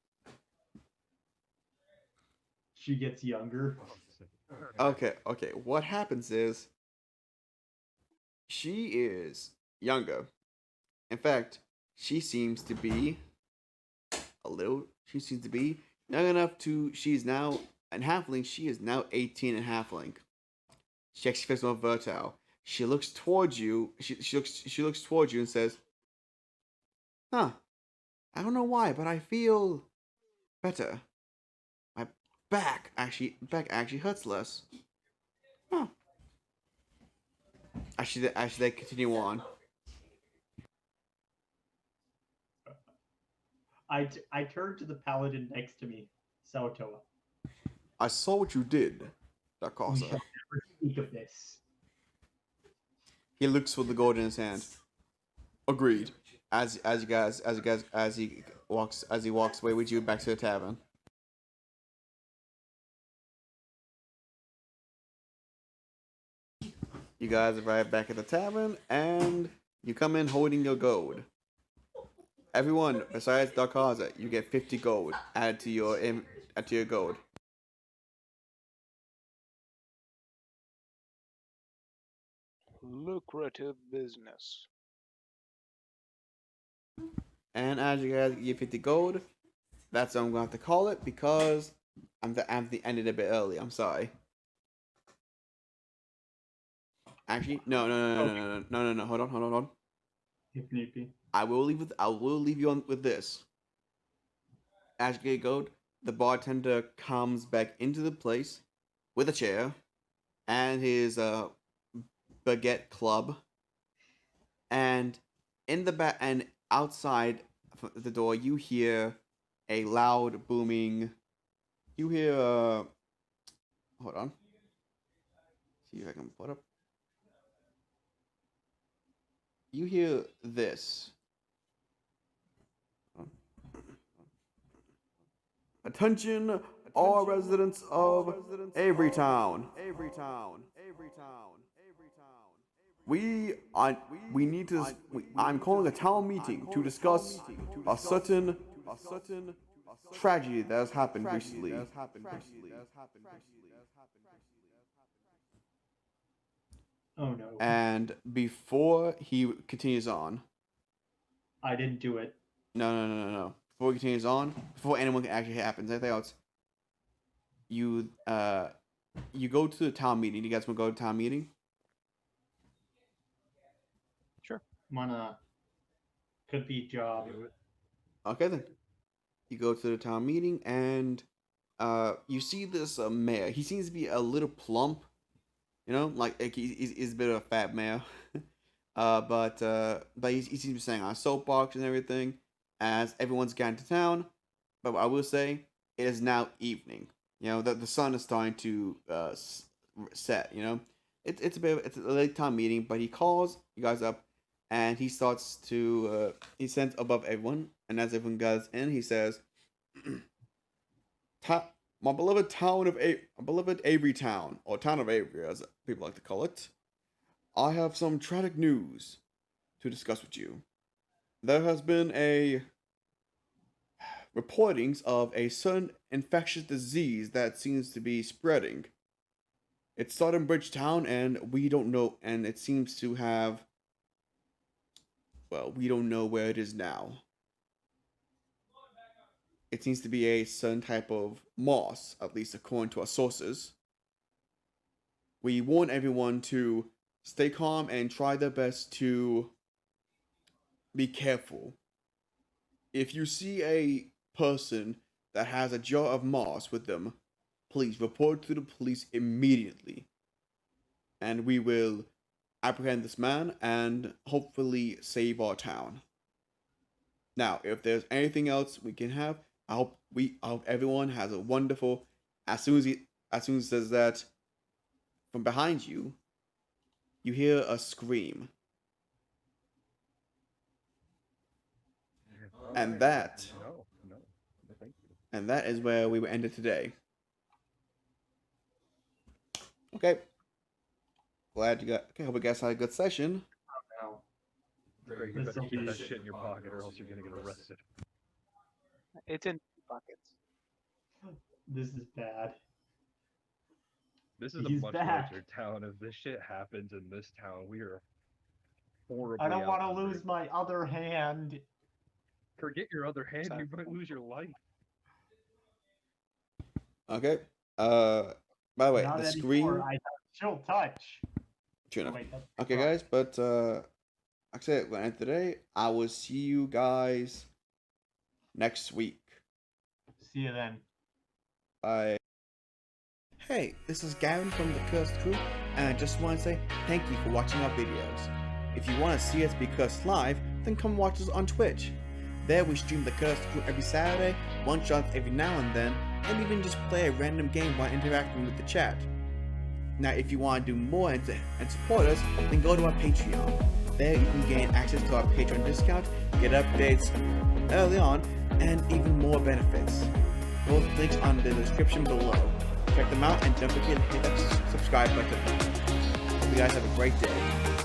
She gets younger. Okay. What happens is she is younger. In fact, she seems to be young enough to. She's now a halfling. She is now 18 and halfling. She actually fits more versatile. She looks towards you. She looks towards you and says, "Huh? I don't know why, but I feel better. My back actually hurts less. Huh?" As they continue on. I turn to the paladin next to me, Saotoa. I saw what you did, We Darkosa. shall never speak of this. He looks for the gold in his hand. Agreed. As he walks away with you back to the tavern. You guys arrive back at the tavern, and you come in holding your gold. Everyone besides Darkaza, you get 50 gold added to your gold. Lucrative business. And as you guys get 50 gold, that's what I'm going to have to call it because I'm ended a bit early. I'm sorry. Actually, no. Hold on. If need be. I will leave you on with this. As you get gold, the bartender comes back into the place with a chair and his baguette club, and in the back and outside the door, you hear a loud booming. You hear hold on. See if I can put up. You hear this. Attention, all residents of Avery Town. We need to. I'm calling a town meeting to discuss a certain tragedy that has happened recently. Oh no. And before he continues on, I didn't do it. no. Before he continues on, before anyone actually happens, anything else, you go to the town meeting. You guys want to go to town meeting? Sure. Mana could be job. Okay then. You go to the town meeting and you see this mayor. He seems to be a little plump, like he's a bit of a fat mayor. But he seems to be saying on a soapbox and everything as everyone's getting to town. But I will say it is now evening. The sun is starting to set. It's a late time meeting, but he calls you guys up and he starts to he sends above everyone, and as everyone goes in, he says, my beloved Avery town, or town of Avery, as people like to call it, I have some tragic news to discuss with you. There has been a reportings of a sudden infectious disease that seems to be spreading. It's started in Bridgetown, and we don't know, and it seems to have, well, we don't know where it is now. It seems to be a certain type of moss, at least according to our sources. We warn everyone to stay calm and try their best to be careful. If you see a person that has a jar of moss with them, please report to the police immediately. And we will apprehend this man and hopefully save our town. Now, if there's anything else we can have, I hope everyone has a wonderful. As soon as he says that, from behind you, you hear a scream, and that No, thank you. and that is where we will end it today. Okay. Glad you got. Okay, hope you guys had a good session. Now, Greg, you This better will keep be that shit shit in your pocket, or else you're gonna get arrested. It's in buckets. this is bad. This is a He's much back. larger town. If this shit happens in this town, we are horribly I don't want to outnumbered. lose my other hand. Forget your other hand, Sorry. you might lose your life. Okay. By the way, Not the anymore. scream. I have chill touch. True Oh, enough. wait, that's Okay, wrong. guys, but like I said, we're gonna end today. I will see you guys next week. See you then. Bye. Hey, this is Gavin from the Cursed Crew, and I just want to say thank you for watching our videos. If you want to see us be cursed live, then come watch us on Twitch. There we stream the Cursed Crew every Saturday, one-shots every now and then, and even just play a random game while interacting with the chat. Now, if you want to do more and support us, then go to our Patreon. There you can gain access to our Patreon discount, get updates early on, and even more benefits. Both links are in the description below. Check them out and don't forget to hit that subscribe button. Hope you guys have a great day.